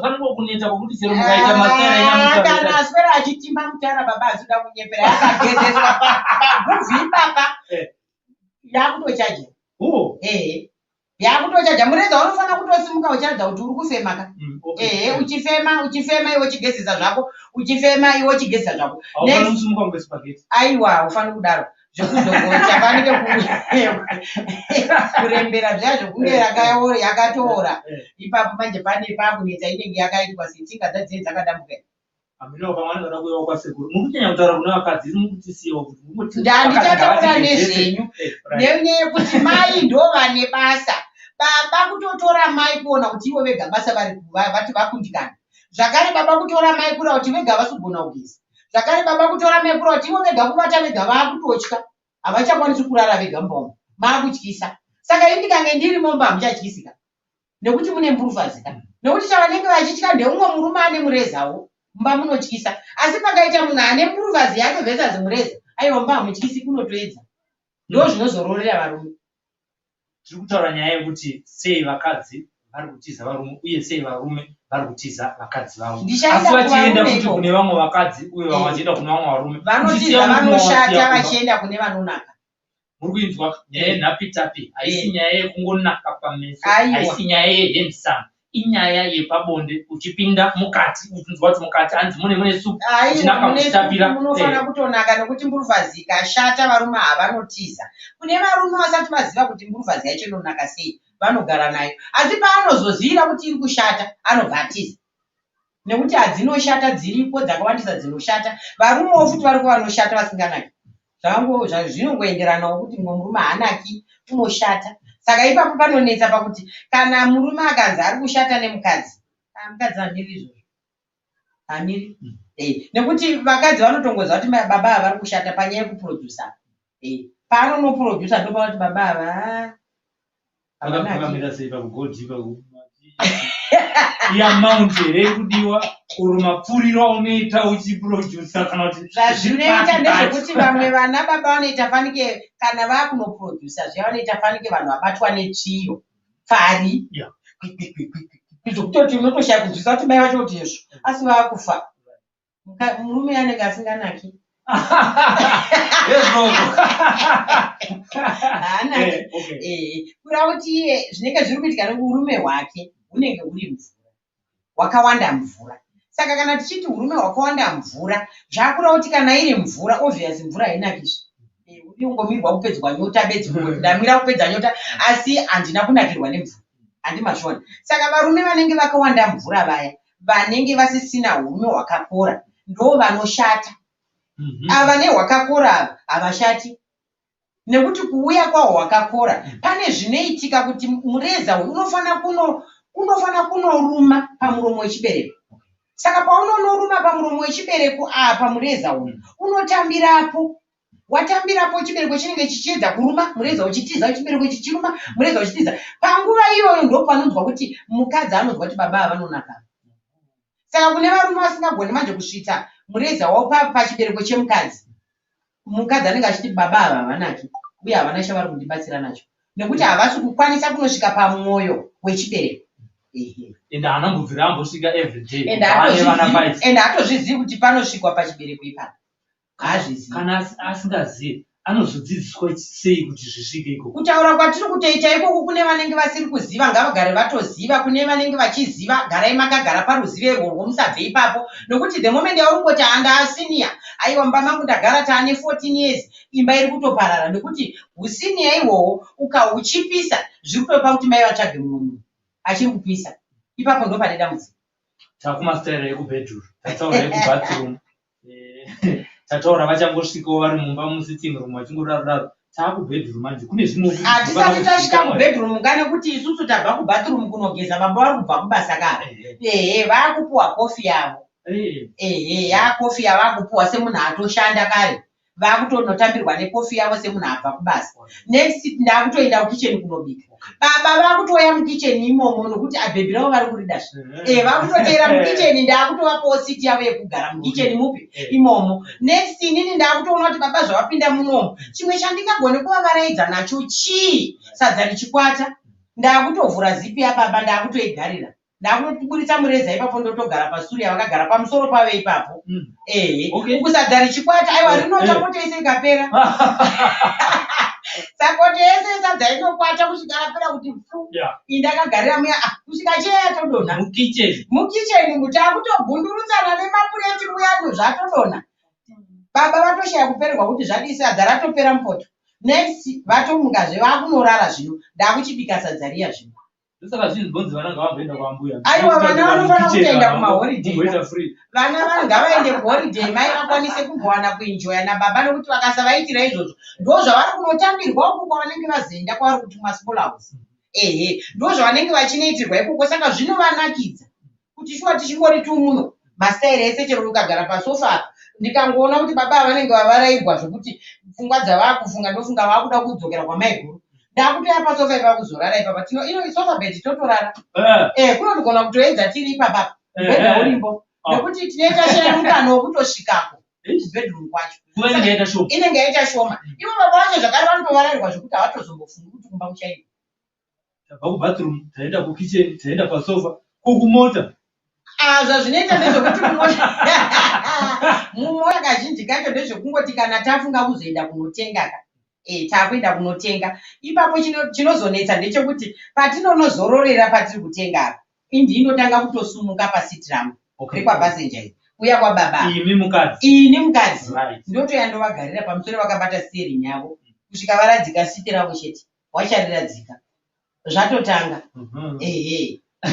fanirwa kuneta kwokuti chero mukaita masaira kana aswera achitimba mutara baba azoda kunyepera akagezeswa paguvhi ipapa yakutochaja yakutochaja mureza unofanira kutosimuka uchiratidza kuti uri kufemaka uchifema iwe uchigezesa zvako uchifema iwe uchigezesa zvako aiwa ufani kudaro zvekuzochafanike kurembera zviya zvokunge yakatoora ipapo manje pane pakunetsa inenge yakaitwa setsinga dzadzei dzakadambuka ndandichataura nezvenyu nenyaya yekuti mai ndo vane basa baba kutotora mai kuona kuti ivo vega basa vati vakundikana zvakare baba kutora mai kuona kuti vega vasugona kugeza zvakare baba kutora mai kuona kuti ivo vega kuvata vega vakutotya havachakwanisi kurara vega mbombo maakutyisa saka ini ndikange ndirimo mba hamuchatyisika nekuti mune mburuvhazika nekuti chavanenge vachitya ndeumwe murume ane murezawo mba munotyisa asi pakaita munhu ane mburuvhazi yake vhesa mureza aiwa mba hamutyisi kunotoedza ndo zvinozororera varume tiri kutaura nyaya yekuti sei vakadzi vari kutiza varume uye sei varume vari kutiza vakadzi vavo asi vachienda kuti kune vamwe vakadzi uye vamwe vachienda kune vamwe varume vanotiza vanoshata vachienda kune vanonaka muri kuinzwa nyaya yenhapitapi haisi nyaya yekungonaka pameso haisi nyaya yehandsome inyaya yepabonde uchipinda mukati uchinzwa kuti mukati hanzi mune supu chinaka muchitapira munofanira kutonaka nekuti mburuvhazi ikashata varume havanotiza kune varume vasati vaziva kuti mburuvhazi yacho inonaka sei vanogara nayo asi paanozozivira kuti iri kushata anobva atiza nekuti hadzinoshata dziripo dzakawandisa dzinoshata varumewo futi variko vanoshata vasinganaki zvinongoenderanawo kuti mumwe murume haanaki unoshata saka ipapo panonetsa pakuti kana murume akanzi ari kushata nemukadzi mukadzi hamiri izvozvo hamiri nekuti vakadzi vanotongoziva kuti baba ava vari kushata panyaya yekuprodusa paanonoprodusa ndopa kuti baba ava iamount here ikudiwa uri mapfuriro aunoita uchiprodusa kana kuti zvazvinoita ndezvekuti vamwe vana baba vanoita fanike kana vakunoprodusa zviya vanoita fanike vanhu vabatwa netsviyo vari kutoti unotoshaya kunzwisa kuti mai vacho kuti izvo asi vakufa murume anenge asinganaki kura kuti iye zvinenge zviri kuitika neurume hwake hunenge huri mvura hwakawanda mvura. Saka kana tichiti urume hwakawanda mvura zvakura kuti kana iri mvura obviously mvura hainakizve ungomirwa kupedzwa nyota bedzi ndamira kupedza nyota asi handina kunakirwa nemvura handimashona. Saka varume vanenge vakawanda mvura vaya vanenge vasisina urume hwakakora ndo vanoshata. Ava nehwakakora havashati nekuti kuuya kwahwo hwakakora pane zvinoitika kuti mureza unofana kunoruma pamuromo wechibereko. Saka paunonoruma pamuromo wechibereko apa mureza uyu unotambirapo. Watambirapo chibereko chinenge chichiedza kuruma mureza uchitiza chibereko chichiruma mureza uchitiza. Panguva iyoyo ndo panonzwa kuti mukadzi anonzwa kuti baba vanonaka. Saka kune varume vasingagoni manje kusvitsa mureza wavo pachibereko chemukadzi, mukadzi anenge achiti baba ava havanaki uye havana chavari kundibatsira nacho nekuti havasi kukwanisa kunosvika pamwoyo wechibereko. Ende haanambobvira ambosvika everyday ende hatozvizivi kuti panosvikwa pachibereko ipapo. Kana asingazivi anozodzidziswa sei kuti zvisvike ikoko? Kutaura kwatiri kutoita ikoko kune vanenge vasiri kuziva ngavagare vatoziva, kune vanenge vachiziva garai makagara paruzivo irworwo musabve ipapo nokuti the moment yauri kungoti handasiniya aiwa mba mangu ndagara taane 14 years imba iri kutoparara nekuti husiniya ihwohwo ukahuchipisa zviri kutopa kuti mai vatsvage munhu achiri kupisa ipapo ndo pane dambudziko. Takumastaira ekubedroom tataura ekubathroom tataura vachangosvikawo vari mumba musitting room vachingoraro taakubedroom manje kune zvimwe hatisati tasvika kubedroom kana kuti isusu tabva kubathroom kunogeza baba vari kubva kubasa kare vaakupuwa kofi yavo yakofi yavakupuwa semunhu atoshanda kare vakutonotambirwa nekofi yavo semunhu abva kubasa. Next ndakutoenda kukicheni kunobika baba vakutoya mukicheni imomo nokuti abhebhi ravo vari kurida vakutoteera mukicheni ndakutovapawo siti yavo yekugara mukicheni mupi imomo. Next inini ndakutoona kuti baba zvavapinda munomo chimwe chandingagone kuvavaraidza nacho chii sadza richikwata ndakutovhura zipi yababa ndakutoigarira ndakutoburitsa mureza ipapo ndotogara pasuri yavakagara pamusoro pavo ipapo kusadza richikwata aiwa rinota koto yese ikapera sakoto yese sadza inokwata kusvika rapera kuti pfu indakagarira muya kusvika cheya todonha mukicheni muti akutobhundurutsana nemapureti muyano zvatodonha baba vatoshaya kupererwa kuti zvadii sadza ratopera mupoto. Next vatomukazve vakunorara zvino ndakuchibika sadza riya zvino. Aiwa vana vanofana kutoenda kumahoriday. Vana ngavaende kuhoriday mai vakwanise kumbowana kuenjoya nababa nokuti vakasavaitira izvozvo ndo zvavari kunotambirwa uko kwavanenge vazoenda kwavari kuti masmall house. Ndo zvavanenge vachinoitirwa ikoko saka zvinovanakidza kuti shuwa tichingori tumuno mastairi ese chero ukagara pasofa apa ndikangoona kuti baba vanenge vavarairwa zvokuti pfungwa dzavakufunga ndofunga vakuda kudzokera kwamaiguru ndakutoya pasofa ipa kuzorara ipapa ino sofa bed totorara kunogona kutoedza tiri ipapapa bedha urimbo nekuti tinoita shaya mukana wokutosvikako bedroom kwacho inenge yaita shoma. Ivo baba vacho zvakare vanotovarairwa zvokuti havatozombofungi kuti kumba kuchaiko. Tabva kubathroom taenda kukitchen taenda pasofa kukumota zvazvinoita ndezvekuti mumota kazhinji kacho ndezvekungoti kana tafunga kuzoenda kunotenga takuenda kunotenga ipapo chinozonetsa ndechekuti patinonozororera patiri kutenga apa indi inotanga kutosumuka pasiti rangu rekwabhasenja iri uya kwababa ini mukadzi ndotoya ndovagarira pamusoro vakabata steering yavo kusvika varadzika siti ravo chete wachariradzika zvatotanga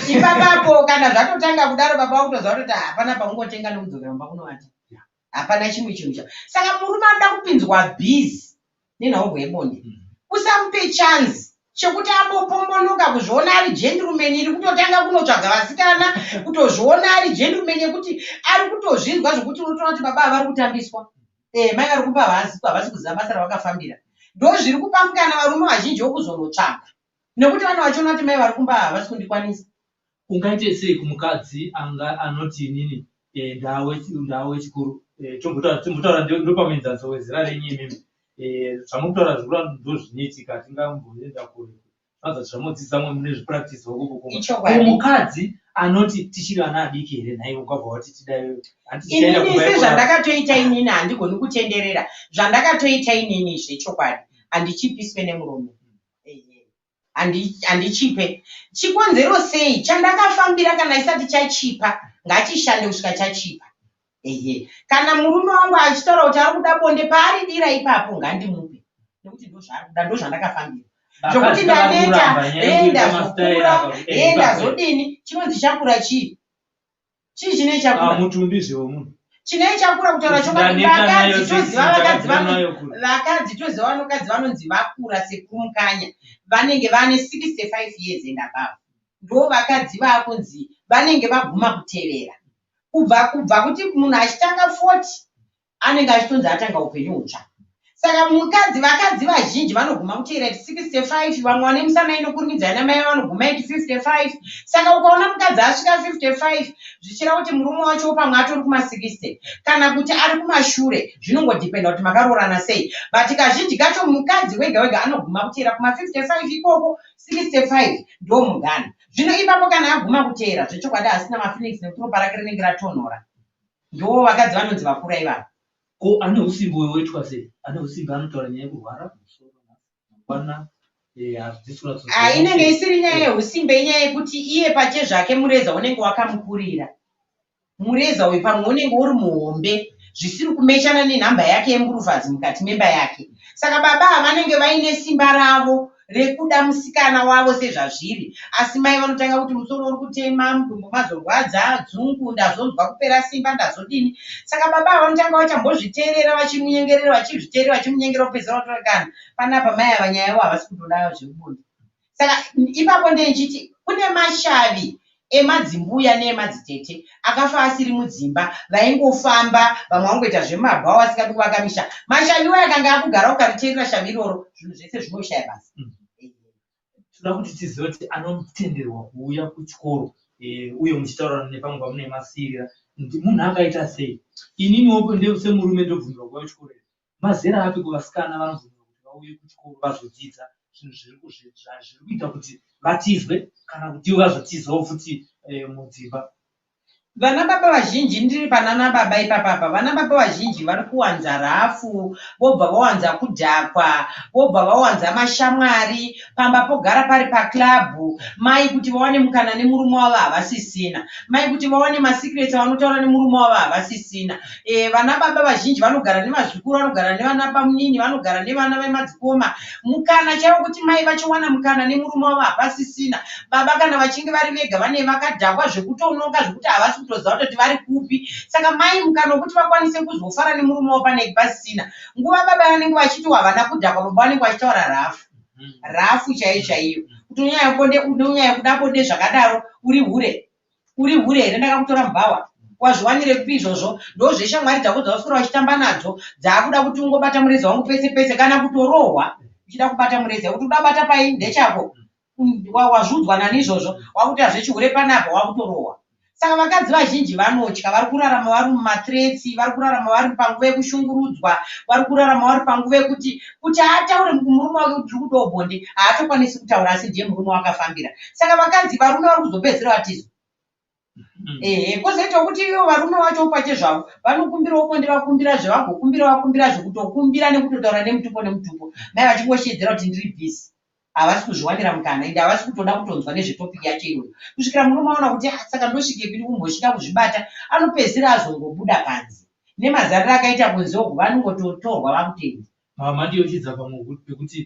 ipapapo kana zvatotanga kudaro baba vakutoziva kutoti hapana paungotenga nokudzokera mumba kunovata hapana chimwe chinhu cha saka murume anoda kupinzwa bhizi nenhongo yebonde usamupe chance chekuti ambopombonoka kuzviona ari gentleman iri kutotanga kunotsvaga vasikana kutozviona ari gentleman yekuti ari kutozvinzwa zvokuti unotoona kuti baba havari kutambiswa mai vari kupa havasi kuziva basa ravakafambira ndo zviri kupamukana varume vazhinji vokuzonotsvaga nekuti vana vachiona kuti mai vari kumba havasi kundikwanisa. Ungaite sei kumukadzi anoti inini ndawe chikuru tombotaura ndopamenzanzo wezera renyu imimi zvamukutaura zvikuru ndo zvinoitika tingamboenda kure vazotsvamodzisa mwe mune zvipractice vokukoma Ichokwadi. mukadzi anoti tichiri vana adiki here nhaye ukabva wati tidayo Inini sezvandakatoita inini handigoni kutenderera zvandakatoita inini zvechokwadi handichipiswe nemurume handichipe chikonzero sei chandakafambira kana isati chachipa ngachishande kusvika chachipa kana murume wangu achitaura kuti ari kuda bonde paaridira ipapo ngandimupe nekuti ndozvandakafambira zvokuti ndaneta ndazokura ndazodini chinonzi chakura chii chine chakura mutumbi zvewomunhu chine chakura kutaura chokwadi vakadzi toziva vanokadzi vanonzi vakura sekumukanya vanenge vane 65 years and above ndo vakadzi vakunzi vanenge vaguma kutevera kubva kuti munhu achitanga 40 anenge achitonzi atanga upenyu hutsva saka vakadzi vazhinji vanoguma kutevera 65 vamwe vane musana inokurumidza namai vanoguma 55 saka ukaona mukadzi asvika 55 zvichira kuti murume wacho pamwe atori kuma60 kana kuti ari kumashure zvinongodhipenda kuti makaroorana sei but kazhinji kacho mukadzi wega wega anoguma kutevera kuma55 ikoko 65 ndo mugana zvino ipapo kana aguma kutevera zvechokwadi asina maphoenix nekuti ropa rake rinenge ratonhora ndo vakadzi vanonzi vakura ivavo ko ane usimbi weitwa sei ane usimbi anotaura nyaya yekurwara musoro inenge isiri nyaya yeusimbe inyaya yekuti iye pache zvake mureza unenge wakamukurira mureza uyu pamwe unenge uri muhombe zvisiri kumeshana nenhamba yake yemburufazi mukati memba yake saka baba vanenge vaine simba ravo rekuda musikana wavo sezvazviri asi mai vanotanga kuti musoro uri kutema mudumbu mazorwadza dzungu ndazonzwa kupera simba ndazodini saka baba vanotanga vachambozviteerera vachimunyengerera vachizviteerera vachimunyengerera kupedzera kutokana panapa mai ava nyaya yavo havasi kutodayo zvekubonda saka ipapo ndechiti kune mashavi emadzimbuya neemadzitete akafa asiri mudzimba vaingofamba vamwe vangoita zvemabhao asikadi kuvaka misha mashaviwo akanga akugara ukariteerera shavi iroro zvinhu zvese zvinoshaya basi toda kuti tizive kuti anotenderwa kuuya kuchikoro uye muchitaurana nepamwe pamune masirira munhu akaita sei ininiwo semurume ndobvunzwa kuuya kuchikoro mazera api kuvasikana vanobvunzwa kuti vauye kuchikoro vazodzidza zvinhu zviri kuita kuti vatizwe kana kuti vazotizwawo futi mudzimba vana baba vazhinji ndiri panana baba ipapapa vana baba vazhinji vari kuwanza rafu vobva vawanza kudhakwa vobva vawanza mashamwari pamba pogara pari paklabhu mai kuti vawane mukana nemurume wavo havasisina mai kuti vawane masikireti vanotaura nemurume wavo havasisina vana baba vazhinji vanogara nemazvikuru vanogara nevana pamunini vanogara nevana vemadzikoma mukana chaiwo kuti mai vachiwana mukana nemurume wavo havasisina baba kana vachinge vari vega vane vakadhakwa zvekutonoka zvekuti havasi kutoziva kuti vari kupi saka mai mukana wekuti vakwanise kuzofara nemurume wavo panenge pasisina nguva baba vanenge vachiti havana kudhakwa baba vanenge vachitaura rafu chaiyo chaiyo kuti unyaya yekuda bonde zvakadaro uri hure here ndakakutora mubhawa wazviwanire kupi izvozvo ndo zveshamwari dzako dzavaswera vachitamba nadzo dzaakuda kuti ungobata mureza wangu pese pese kana kutorohwa uchida kubata mureza kuti udabata pai ndechako wazvudzwa nanizvozvo wakuti hazvechihure panapa wakutorohwa saka vakadzi vazhinji vanotya vari kurarama vari mumatretsi vari kurarama vari panguva yekushungurudzwa vari kurarama vari panguva yekuti ataure murume wake kuti uri kudawo bonde haatokwanisi kutaura asi ndiye murume wakafambira saka vakadzi varume vari kuzopedzera vatizwa kwozoitawo kuti ivo varume vacho pache zvavo vanokumbirawo bonde vakumbira vakumbira zvekutokumbira nekutotaura nemutupo mai vachingoshedzera kuti ndiri bhisi havasi kuzviwanira mukana ende havasi kutoda kutonzwa nezvetopiki yacho iyoyo kusvikira murume aona kuti saka ndosvike piri kumbosvika kuzvibata anopedzisira azongobuda panze nemazariro akaita kunzeogo vanongototorwa vakutenzi mandiyochidza pamwe pekuti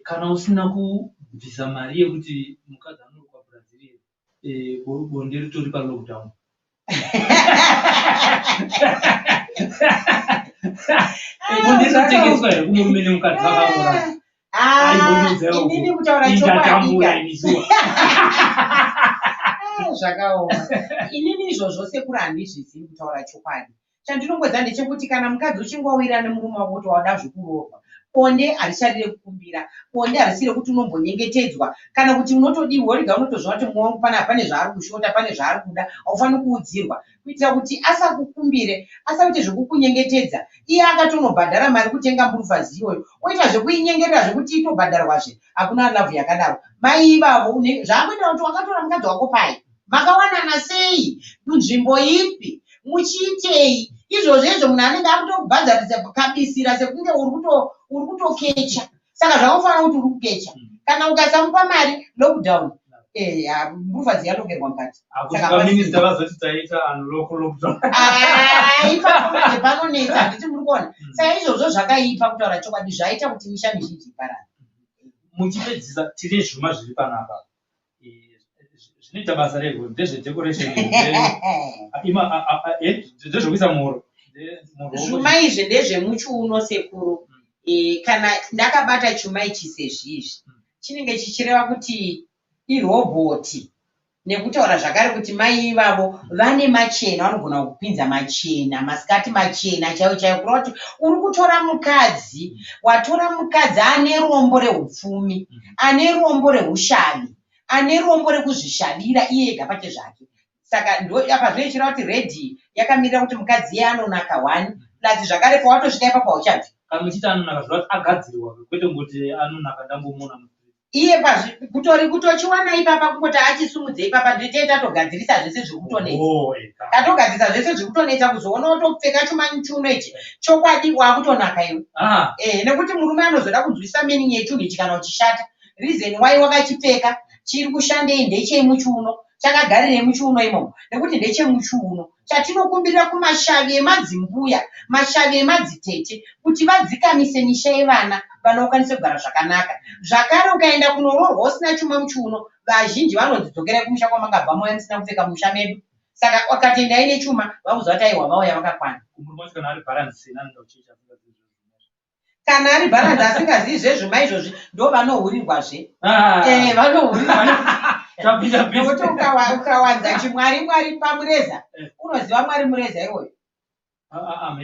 kana usina kubvisa mari yekuti mukadzi anori kwaBrazil bonde ritori palockdown bonde rinotengeswa here kumurume nemukadzi vakaora inini kutaura chokwadi zvakaoma inini izvozvo sekuru handizvizivi kutaura chokwadi chandinongodza ndechekuti kana mukadzi uchingowira nemurume wako kuti wauda zvekuroorwa bonde haricharire kukumbira, bonde harisire kuti unombonyengetedzwa kana kuti unotodiwa rega unotozva kuti mwoyo wangu pane zvaari kushota, pane zvaari kuda, haufaniri kuudzirwa kuitira kuti asakukumbire, asaite zvekukunyengetedza. Iye akatonobhadhara mari kutenga mburufazi iyoyo, oita zvekuinyengerera zvekuti itobhadharwazve. Hakuna lavhu yakadaro. Mai ivavo zvaakuita kuti wakatora mukadzi wako pai, makawanana sei, munzvimbo ipi, muchiitei? Izvozvo munhu anenge akutobhadharidza kabisira sekunge uri kutokecha. Saka zvakafanira kuti uri kukecha. Kana ukasamupa mari, lockdown, mburufazi yalokerwa mukati. Ipapo panonetsa, handiti muri kuona. Saka izvozvo zvakaipa kutaura chokwadi, zvaita kuti misha mizhinji iparare. Muchipedzisa tine zvuma zviri panapa. Zvinoita basa rego, ndezvedecoration, ndezvokuisa muhuro. Zvuma izvi ndezvemuchiuno sekuru. Kana ndakabata chuma ichi sezvizvi, chinenge chichireva kuti irobhoti. Nekutaura zvakare kuti mai ivavo vane machena, vanogona kupinza machena, masikati machena chaiwo chaiwo, kureva kuti uri kutora mukadzi, watora mukadzi ane rombo rehupfumi, ane rombo rehushavi, ane rombo rekuzvishavira iye ega pake zvake. Saka apa zvinochireva kuti redhi yakamirira kuti mukadzi iye anonaka 1 plus zvakare pawatosvika ipapo hauchabvi. Kana muchiti anonaka zvinoti agadzirwa, kwete kuti anonaka ndambomuna. Iye kutori kutochiwana ipapa kungoti achisumudze ipapa nditei tatogadzirisa zvese zviri kutonetsa. Tatogadzirisa zvese zviri kutonetsa kuzoona wotopfeka chuma chiuno ichi chokwadi wakutonaka iwe. Nekuti murume anozoda kunzwisa meaning yechinhu ichi kana uchishata. Reason why wakachipfeka chiri kushandei ndechemuchiuno, chakagarirei muchiuno imomo, nekuti ndechemuchiuno. Chatinokumbirira kumashavi emadzimbuya, mashavi emadzitete, kuti vadzikamise misha yevana vana ukwanise kugara zvakanaka. Zvakare ukaenda kunoroorwa usina chuma muchiuno, vazhinji vanodzidzokera kumusha kwamangabva mauya musina kupfeka musha medu. Saka wakatoenda ine chuma, vakuziva kuti aiwa vauya vakakwana. Kana ari bharanzi asingazivi zvezvuma izvozvi, ndo vanohurirwazve. Vanohurirwa. Nokuti ukawanza chimwari mwari pamureza, unoziva mwari mureza iwoyo.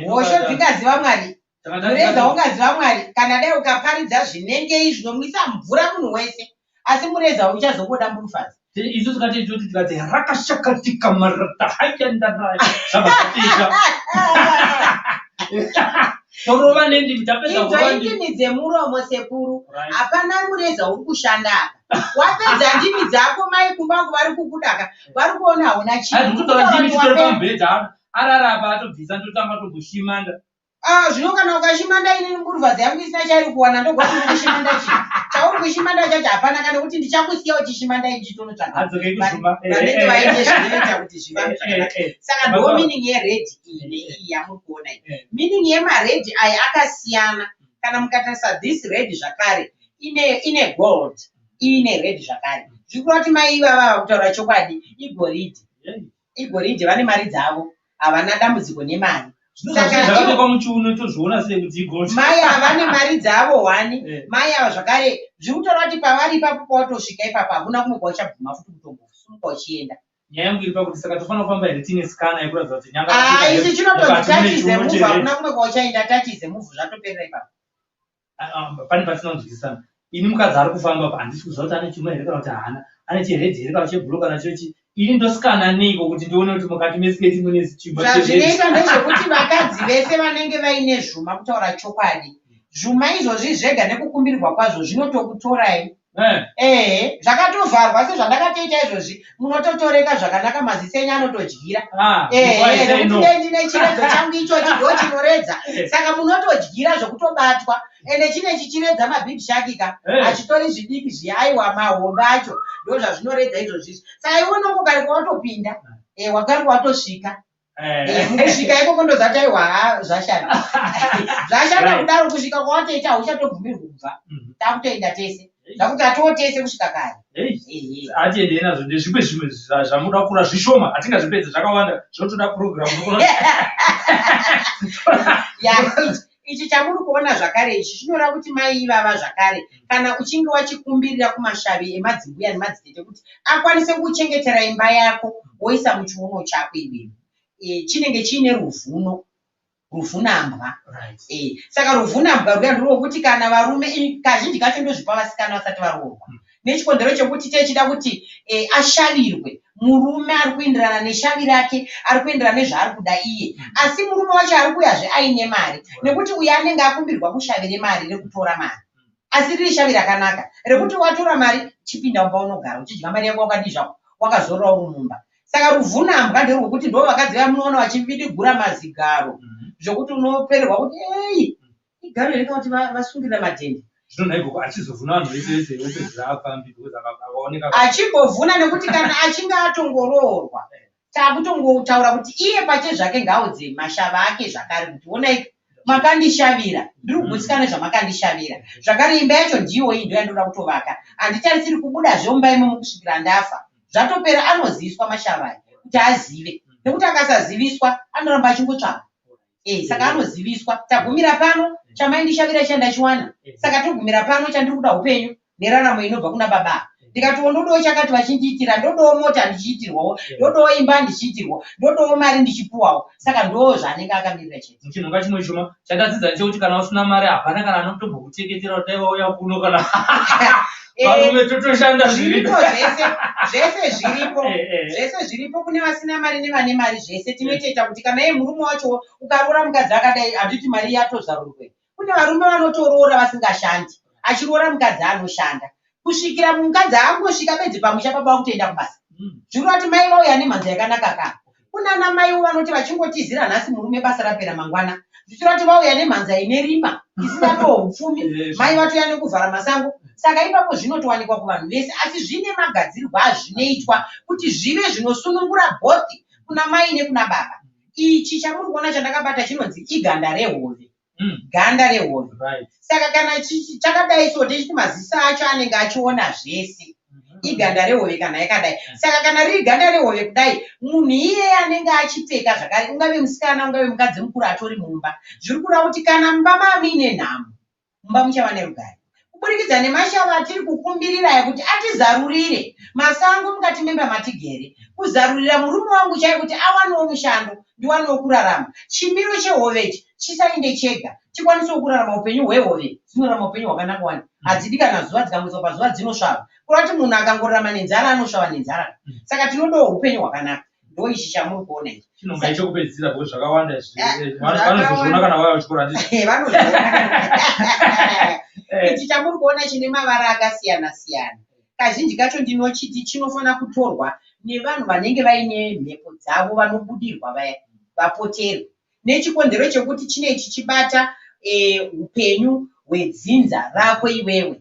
Hosho dzingaziva mwari, mureza ungaziva mwari. Kana dai ukaparidza zvinengei zvinomwisa mvura munhu wese, asi mureza uchazobuda murufazi. Isu tikati rakashakatika marata hayandara zvabatiza. Torova nendi tapedza kuva ndimi dzemuromo sekuru. Hapana mureza uri kushanda apa. Wapedza ndimi dzako mai kumbangu vari kukudaka, vari kuona hauna chinhu. Ararapa atobvisa ndotanga togoshimanda. Zvino kana ukashimanda ini mburufazi yangu isina chairi kuwana ndogoti uri kushimanda chii. Chauri kushimanda chacho hapana, kana kuti ndichakusiya uchishimanda ichi tonotsvaka. Vanenge vaine zvinoita kuti zvivambe zvakanaka. Saka ndo meaning yeredhi iyi yamuri kuona iyi. Meaning yemaredhi aya akasiyana. Kana mukatarisa this red zvakare ine gold, ine red zvakare. Zvikureva kuti mai ivava kutaura chokwadi igoridhe. Igoridhe vane mari dzavo, havana dambudziko nemari. Mai ava ne mari dzavo 1, mai ava zvakare zvirikutaura kuti pavari ipapo pawatosvika ipapo hakuna kumwe kwauchabvuma futi kutombosumuka uchienda. Nyaya yangu iripa kuti saka tofanira kufamba here tine skana yekuratidza kuti nyanga ichi chinotonzi tachize muvhu, hakuna kumwe kwauchaenda, tachize muvhu zvatoperera ipapo. Pane pasina kunzwisisana. Ini mukadzi ari kufamba pa handisi kuziva kuti ane chuma here kana kuti haana, ane chiredhi here kana chebhuru kana chochi. Ini ndosikana neiko kuti ndione kuti mukati mesiketi mune chuma zvazvinoita ndezvekuti vakadzi vese vanenge vaine zvuma, kutaura chokwadi, zvuma izvozvi zvega nekukumbirirwa kwazvo zvinotokutorai. Zvakatovharwa sezvandakatoita izvozvi, munototoreka zvakanaka, maziso enyu anotodyira. Nekuti dai ndine chiredzo changu ichochi ndo chinoredza, saka munotodyira zvokutobatwa. Ende chine chichiredza mabhig shakika, hachitori zvidiki zviaiwa mahomba acho, ndo zvazvinoredza izvozvi. Saka iwe unongogari kwawatopinda, wagari watosvika. Mukusvika ikoko ndozati aiwa zvashanda. Zvashanda kudaro, kusvika kwawatoita hauchatobvumirwi kubva. Takutoenda tese. Zvakuti hatiotese kusvika kare. Atiende nazvo ndezvimwe zvimwe zvamuda kukura zvishoma, hatingazvipedze zvakawanda, zvotoda purogiramu. Ichi chamuri kuona zvakare ichi chinoreva kuti mai ivava zvakare, kana uchinge wachikumbirira kumashavi emadzimbuya nemadzitete kuti akwanise kuchengetera imba yako, woisa muchiuno chako iwewe, chinenge chiine ruvhuno ruvhunambwa. Saka ruvhunambwa rwuya ndirwokuti kana varume kazhinji kacho ndozvipa vasikana vasati varoorwa, nechikondero chokuti techida kuti ashavirwe. Murume ari kuenderana neshavi rake, ari kuenderana nezvaari kuda iye, asi murume wacho ari kuyazve aine mari, nekuti uyo anenge akumbirwa kushavire mari rekutora mari, asi riri shavi rakanaka rekuti watora mari chipinda mumba unogara uchidya mari yako wakadi zvako wakazorora uri mumba. Saka ruvhunambwa nderwokuti ndo vakadzi vamunoona vachividigura mazigaro zvokuti unopererwa kuti ei igaro reka kuti vasungirira madhende achibovhuna nekuti kana achinge atongoroorwa takutongotaura kuti iye pache zvake ngaudze mashava ake zvakare kuti onai makandishavira ndiri kugutsikana zvamakandishavira zvakare imba yacho ndiyo iyi ndo yandoda kutovaka handitarisiri kubuda zvomba imomo kusvikira ndafa zvatopera. Anoziviswa mashava kuti azive, nekuti akasaziviswa anoramba achingotsvaka. Saka anoziviswa tagumira pano chamaindishavira chandachiwana, saka togumira pano chandiri kuda upenyu neraramo inobva kuna baba. Ndikatiwo ndodowo chakati vachindiitira, ndodowo mota ndichiitirwawo, ndodowo imba ndichiitirwa, ndodowo mari ndichipuwawo. Saka ndo zvaanenge akamirira chete. Chinhu ngachimwe chuma chandadzidza ndechekuti kana usina mari hapana kana anotombo kuteketera kuti aiwauya kuno kana varume totoshanda zviripo zvese zviripo kune vasina mari nevane mari, zvese tinotoita kuti kana iye murume wacho ukaroora mukadzi akadai handiti mari yatozarurwe. Kune varume vanotoroora vasingashandi, achiroora mukadzi anoshanda kusvikira mukadzi angosvika bedzi pamusha baba kutoenda kubasa. Zviri kuti mai vauya nemhanza yakanaka ka. Kuna ana mai vanoti vachingotizira nhasi murume basa rapera mangwana, zvichira kuti vauya nemhanza ine rima isina tohupfumi, mai vatoya nekuvhara masango. Saka ipapo zvinotowanikwa kuvanhu vese, asi zvine magadzirirwo azvinoitwa kuti zvive zvinosunungura bhothi kuna mai nekuna baba. Ichi chamuri kuona chandakabata chinonzi iganda rehove. Ganda rehove. Saka kana chakadai so techiti maziso acho anenge achiona zvese. Iganda rehove kana yakadai. Saka kana riri ganda rehove kudai, munhu iye anenge achipfeka zvakare, ungave musikana ungave mukadzi mukuru atori mumba, zviri kuda kuti kana mumba mamuine nhamo, mumba muchava nerugare. Kuburikidza nemashava atiri kukumbirira kuti atizarurire masango mukati memba matigere, kuzarurira murume wangu chaiye kuti awanewo mushando ndiwanewo kurarama. Chimiro chehovechi chisainde chega, chikwanisewo kurarama upenyu hwehove. Dzinorarama upenyu hwakanaka wani, hadzidi kana zuva dzikangotsva pazuva dzinosvava. Kurati munhu akangorarama nenzara anosvava nenzara. Saka tinodawo upenyu hwakanaka. Ndo ichi chamuri kuona ichi. Chinonga chekupedzisira kuti zvakawanda vanozozviona kana vaya kuchikora ndicho. Ichi chamuri kuona chine mavara akasiyana siyana. Kazhinji kacho ndinochiti chinofanira kutorwa nevanhu vanenge vaine mhepo dzavo vanobudirwa vaya vapoterwe. Nechikondero chekuti chinechi chibata upenyu hwedzinza rako iwewe.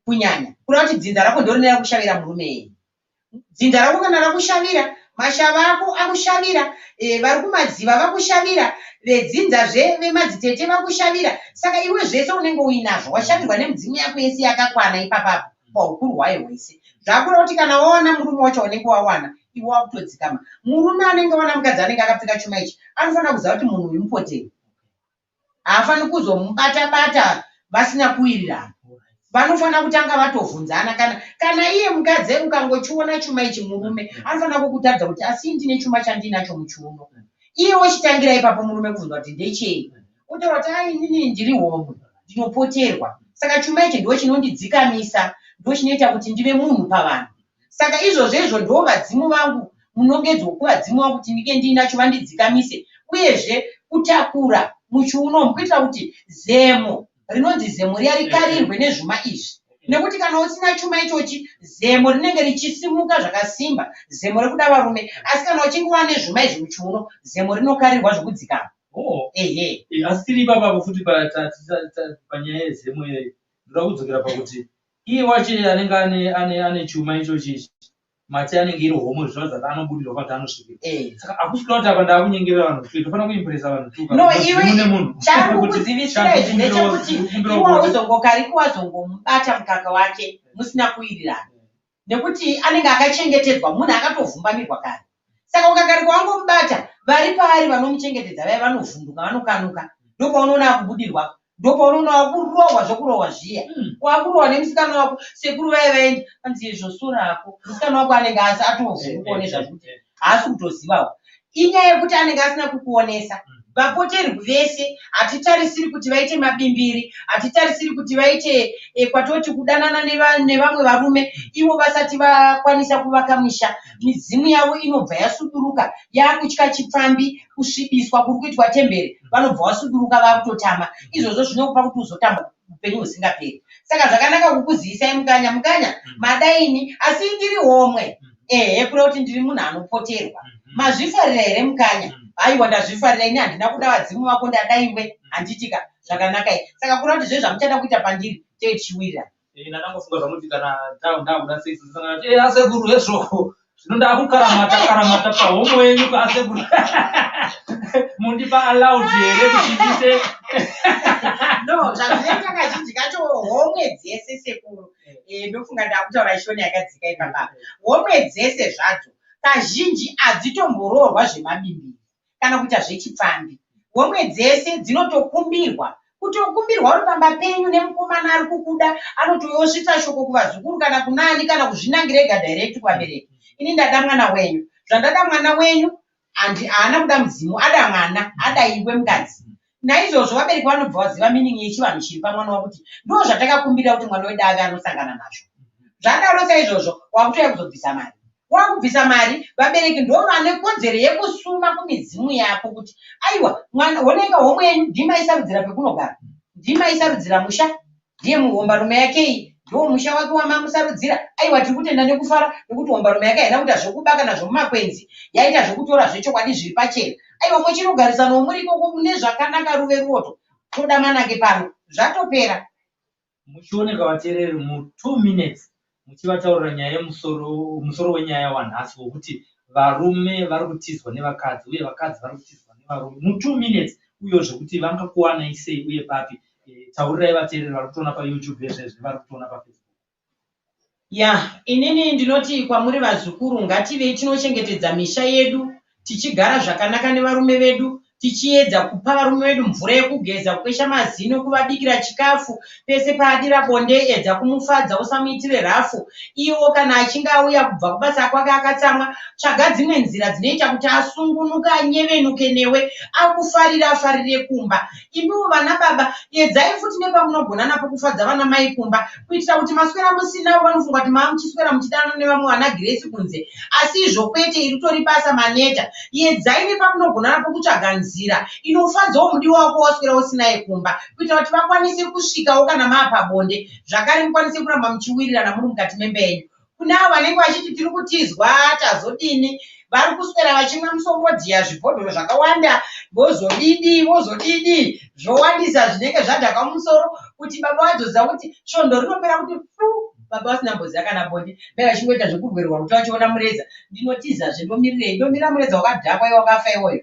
Kunyanya kuda kuti dzinza rako ndorinera kushavira murume. Dzinza rako kana rakushavira, mashava ako akushavira, vari kumadziva vakushavira, vedzinzazve vemadzitete vakushavira. Saka iwe zvese unenge uinazvo washavirwa nemudzimu yako yese yakakwana ipapapo paukuru hwayo hwese. Zvakuda kuti kana waona murume wacho unenge wawana, iwe wakutodzikama. Murume anenge wana mukadzi anenge akapfeka chuma ichi anofanira kuziva kuti munhu uyu mupoteri, haafaniri kuzomubata-bata vasina kuwirirana. Vanofanira kutanga vatovhunzana. Kana iye mukadzi ukangochiona chuma ichi murume anofanira kukutaridza kuti asi ndine chuma chandinacho muchiuno. Iye wochitangira ipapo murume kubvunza kuti ndechei, utaura kuti ai inini ndiri homwe ndinopoterwa, saka chuma ichi ndo chinondidzikamisa, ndo chinoita kuti ndive munhu pavanhu. Saka izvozvo ndo vadzimu vangu, munongedzwa kuvadzimu vangu kuti ndinge ndinacho vandidzikamise, uyezve kutakura muchiuno kuitira kuti zemo rinonzi zemo riya rikarirwe nezvuma izvi. Nekuti kana usina chuma ichochi, zemo rinenge richisimuka zvakasimba, zemo rekuda varume. Asi kana uchinge wane zvuma izvi muchiuno, zemo rinokarirwa zvokudzikama. Asi tiri ipapo futi panyaya yezemo iyoyo, ndoda kudzokera pakuti iye wacho anenge ane chuma ichochi, mati anenge iri homwe zvinoratidza kuti anobudirwa kuti anosvikira. Saka hakusvika kuti apa ndakunyengerera vanhu kuti tofanira kuimpresa vanhu tu. No, iwe chari kukuzivisira izvi ndechekuti iwe hauzongokariki wazongomubata mukaka wake musina kuwirirana, nekuti anenge akachengetedzwa, munhu akatovhumbamirwa kare. Saka ukakarika wangomubata, vari paari vanomuchengetedza vaya vanovhunduka, vanokanuka, ndopaunoona akubudirwa, ndopaunoona wakurohwa zvokurohwa zviya. Wakurohwa nemusikana wako, sekuru vaya vaendi anzi izvo sura ako, musikana wako anenge atovhundukawo nezvakuti haasi kutozivawo. Inyaya yekuti anenge asina kukuonesa, vapoterwi vese hatitarisiri kuti vaite mabimbiri, hatitarisiri kuti vaite kwatoti kudanana nevamwe varume ivo vasati vakwanisa kuvaka musha. Midzimu yavo inobva yasuduruka, yakutya chipfambi, kusvibiswa kuri kuitwa temberi, vanobva vasuduruka vakutotama. Izvozvo zvinokupa kuti uzotamba upenyu husingaperi. Saka zvakanaka kukuzivisai mukanya madaini, asi ndiri homwe kuda kuti ndiri munhu anopoterwa. Mazvifarira here mukanya? Aiwa, ndazvifarira, ini handina kuda vadzimu vako, ndadaiwe handitika zvakanaka. Saka kuda kuti zvezvo zvamuchada kuita pandiri techiwira. Ndakangofunga zvamuti kana ndakuda sei sanga kuti asekuru hezvo zvino ndakukaramata pahomwe yenyu asekuru. Mundipa allowed here kuchitise. No, zvazvinoita kazhinji kacho homwe dzese sekuru. Ndofunga ndakutaura shoni yakadzika ipapa. Homwe dzese zvadzo kazhinji hadzitomboroorwa zvemabimbiri kana kuita zvechipfambi. Homwe dzese dzinotokumbirwa, kutokumbirwa uri pamba penyu nemukomana ari kukuda, anotoyosvitsa shoko kuvazukuru kana kunani kana kuzvinangira ega direct kuvabereki. Ini ndada mwana wenyu, zvandada mwana wenyu haana kuda mudzimu, ada mwana, ada iwe mukadzi. Naizvozvo vabereki vanobva vaziva meaning yechivanhu chiri pamwana wakuti ndo zvatakakumbira kuti mwana wedu ave anosangana nazvo. Zvadaro saizvozvo wakutouya kuzobvisa mari. Wakubvisa mari, vabereki ndo vane kodzero yekusuma kumidzimu yako kuti aiwa mwana oneka homwe yenyu ndimaisarudzira pekunogara, ndimaisarudzira musha, ndiye muhombarume yake iyi ndo musha wake wamamusarudzira. Aiwa tiri kutenda nekufara nekuti hombarume yake haina kuita zvokubaka nazvo mumakwenzi, yaita zvokutora zvechokwadi zviri pachena. Aiwa muchinogarisana womuriko mune zvakanaka ruve ruoto, toda manake pano zvatopera. Muchioneka vateereri mu2 minutes muchivataurira nyaya yemusoro wenyaya wanhasi wokuti varume vari kutizwa nevakadzi uye vakadzi vari kutizwa nevarume mu2 minutes, uye zvekuti vangakuwanai sei uye papi. Taurirai vateereri vari kutoona paYouTube vezvezvi vari kutoona paFacebook. Inini ndinoti kwamuri vazukuru ngativei tinochengetedza misha yedu, tichigara zvakanaka nevarume vedu, tichiedza kupa varume vedu mvura yekugeza, kukwesha mazino, kuvabikira chikafu, pese paadira bonde edza kumufadza, usamuitire rafu. Iwo kana achinge auya kubva kubasa kwake akatsamwa, tsvaga dzimwe nzira dzinoita kuti asungunuke, anyevenuke newe, akufarira afarire kumba. Imiwo vana baba edzai futi nepamunogona napo kufadza vana mai kumba, kuitira kuti maswera musinawo vanofunga kuti muchiswera muchidana nevamwe vana Grace kunze, asi izvo kwete, iritori basa maneta. Edzai nepamunogona napo kutsvaga nzira inofadzawo mudiwa wako waswera usinaye kumba, kuitira kuti vakwanise kusvikawo kana maapabonde, zvakare mukwanise kuramba muchiwirirana muri mukati memba yenyu. Kuna avo vanenge vachiti tiri kutizwa tazodini, vari kuswera vachimwa musombodhiya zvibhodhoro zvakawanda, vozodidi zvowandisa zvinenge zvadhaka musoro, kuti baba vadzoza kuti svondo rinopera kuti baba vasina mbozi kana bonde, mai vachingoita zvekurwerwa kuti vachiona mureza. Ndinotizazve ndomirirei, ndomira mureza wakadhakwa iwe wakafa iwoyo.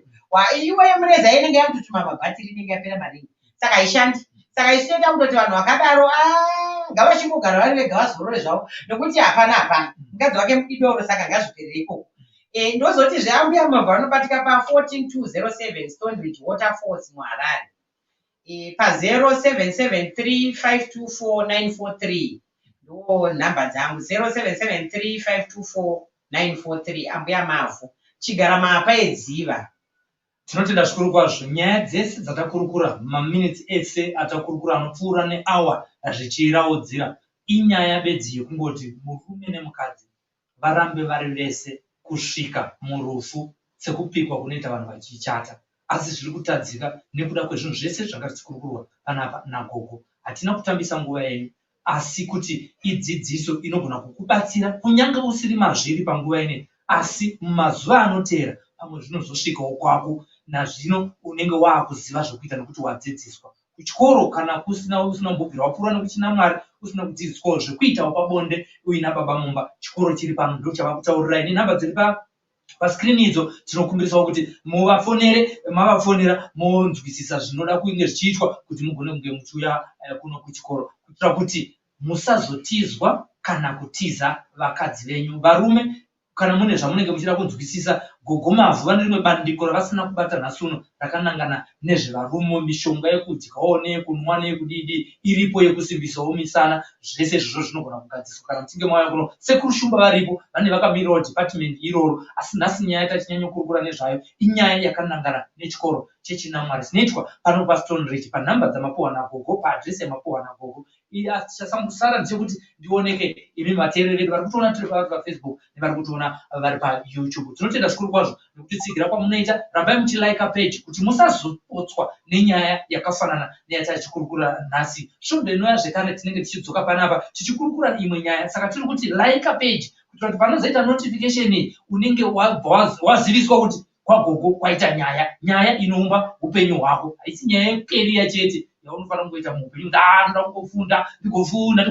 Iwe mureza inenge yakutotuma mabhatiri, inenge yapera maringi, saka haishandi. Saka isu toita kutoti vanhu vakadaro ngavachingogara vari vega vazorore zvavo, nokuti hapana mukadzi wake mudidoro, saka ngazviperere ikoko. Ndozoti zveambuya mavhu anobatika pa14207 Stonebridge Waterfalls muHarare, pa0773524943 ndo nhamba dzangu, 0773524943. ambuya mavhu, chigara maapa edziva. Tinotenda zvikuru kwazvo nyaya dzese dzatakurukura maminitsi ese atakurukura anopfuura neawa zvichiraudzira inyaya bedzi yekungoti murume nemukadzi varambe vari vese kusvika murufu sekupikwa kunoita vanhu vachichata, asi zviri kutadzika nekuda kwezvinhu zvese zvanga zvichikurukurwa panapa naGogo. Hatina kutambisa nguva yenyu, asi kuti idzidziso inogona kukubatsira kunyange usiri mazviri panguva ine, asi mumazuva anoteera pamwe zvinozosvikawo kwako, nazvino unenge waakuziva zvokuita nekuti wadzidziswa kuchikoro. Kana usina kumbobvira wapfuura nekuchina Mwari, usina kudzidziswawo zvekuitawo pabonde uina baba mumba, chikoro chiri pano ndo chavakutaurirai. Nenhamba dziri paskrini idzo tinokumbirisawo kuti mavafonera monzwisisa zvinoda kunge zvichiitwa kuti mugone kunge muchiuya kuno kuchikoro, kuitira kuti musazotizwa kana kutiza vakadzi venyu. Varume, kana mune zvamunenge muchida kunzwisisa, Gogo Mavhu vane rimwe bandiko ravasina kubata nhasi uno rakanangana nezvevarume, mishonga yekudyawo neyekunwa neyekudidi iripo, yekusimbisawo misana. Zvese izvozvo zvinogona kugadziswa kana muchinge mauya kuno. Sekuru Shumba varipo, vane vakamirirawo department iroro, asi nhasi nyaya yatachinyanyokurukura nezvayo inyaya yakanangana nechikoro chechinamwari zvinoitwa pano paStone Ridge, panhamba dzamapuhwa nagogo, paadhiresi yamapuhwa nagogo. Chasangosara ndechekuti ndioneke imi vateereri vedu vari kutoona tiri paFacebook nevari kutoona vari paYouTube. Tinotenda zvikuru kwazvo nekutitsigira kwamunoita. Rambai muchilike page kuti musazopotswa nenyaya yakafanana neyatachikurukura nhasi. Shure noya zvekare tinenge tichidzoka panapa tichikurukura imwe nyaya. Saka tiri kuti like page kuitira kuti panozoita notification unenge waziviswa kuti kwagogo kwaita nyaya inoumba upenyu hwako. Haisi nyaya yekeriya chete yaunofanira kungoita muupenyu kuti ndoda kungofunda ndigofunda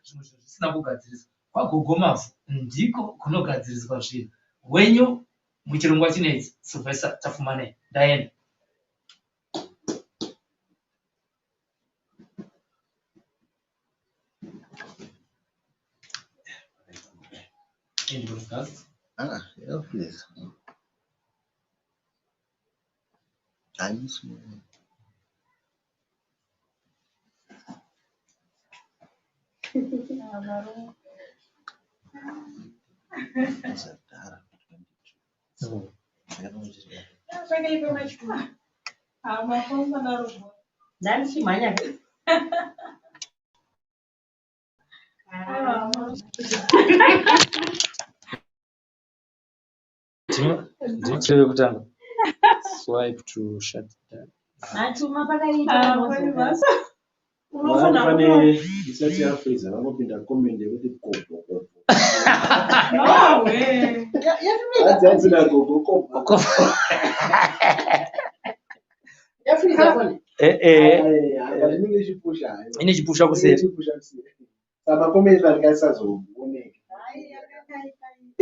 zvimwe zvinhu zvisina kugadziriswa. KwaGogo Mavhu ndiko kunogadziriswa zvinhu. Wenyu muchirongwa chinetsi Sylvester Tafumanei. Ndaenda. Please. I'm small. Swipe to shut down. Ine chipusha kuseri. Makomezi vangasazoone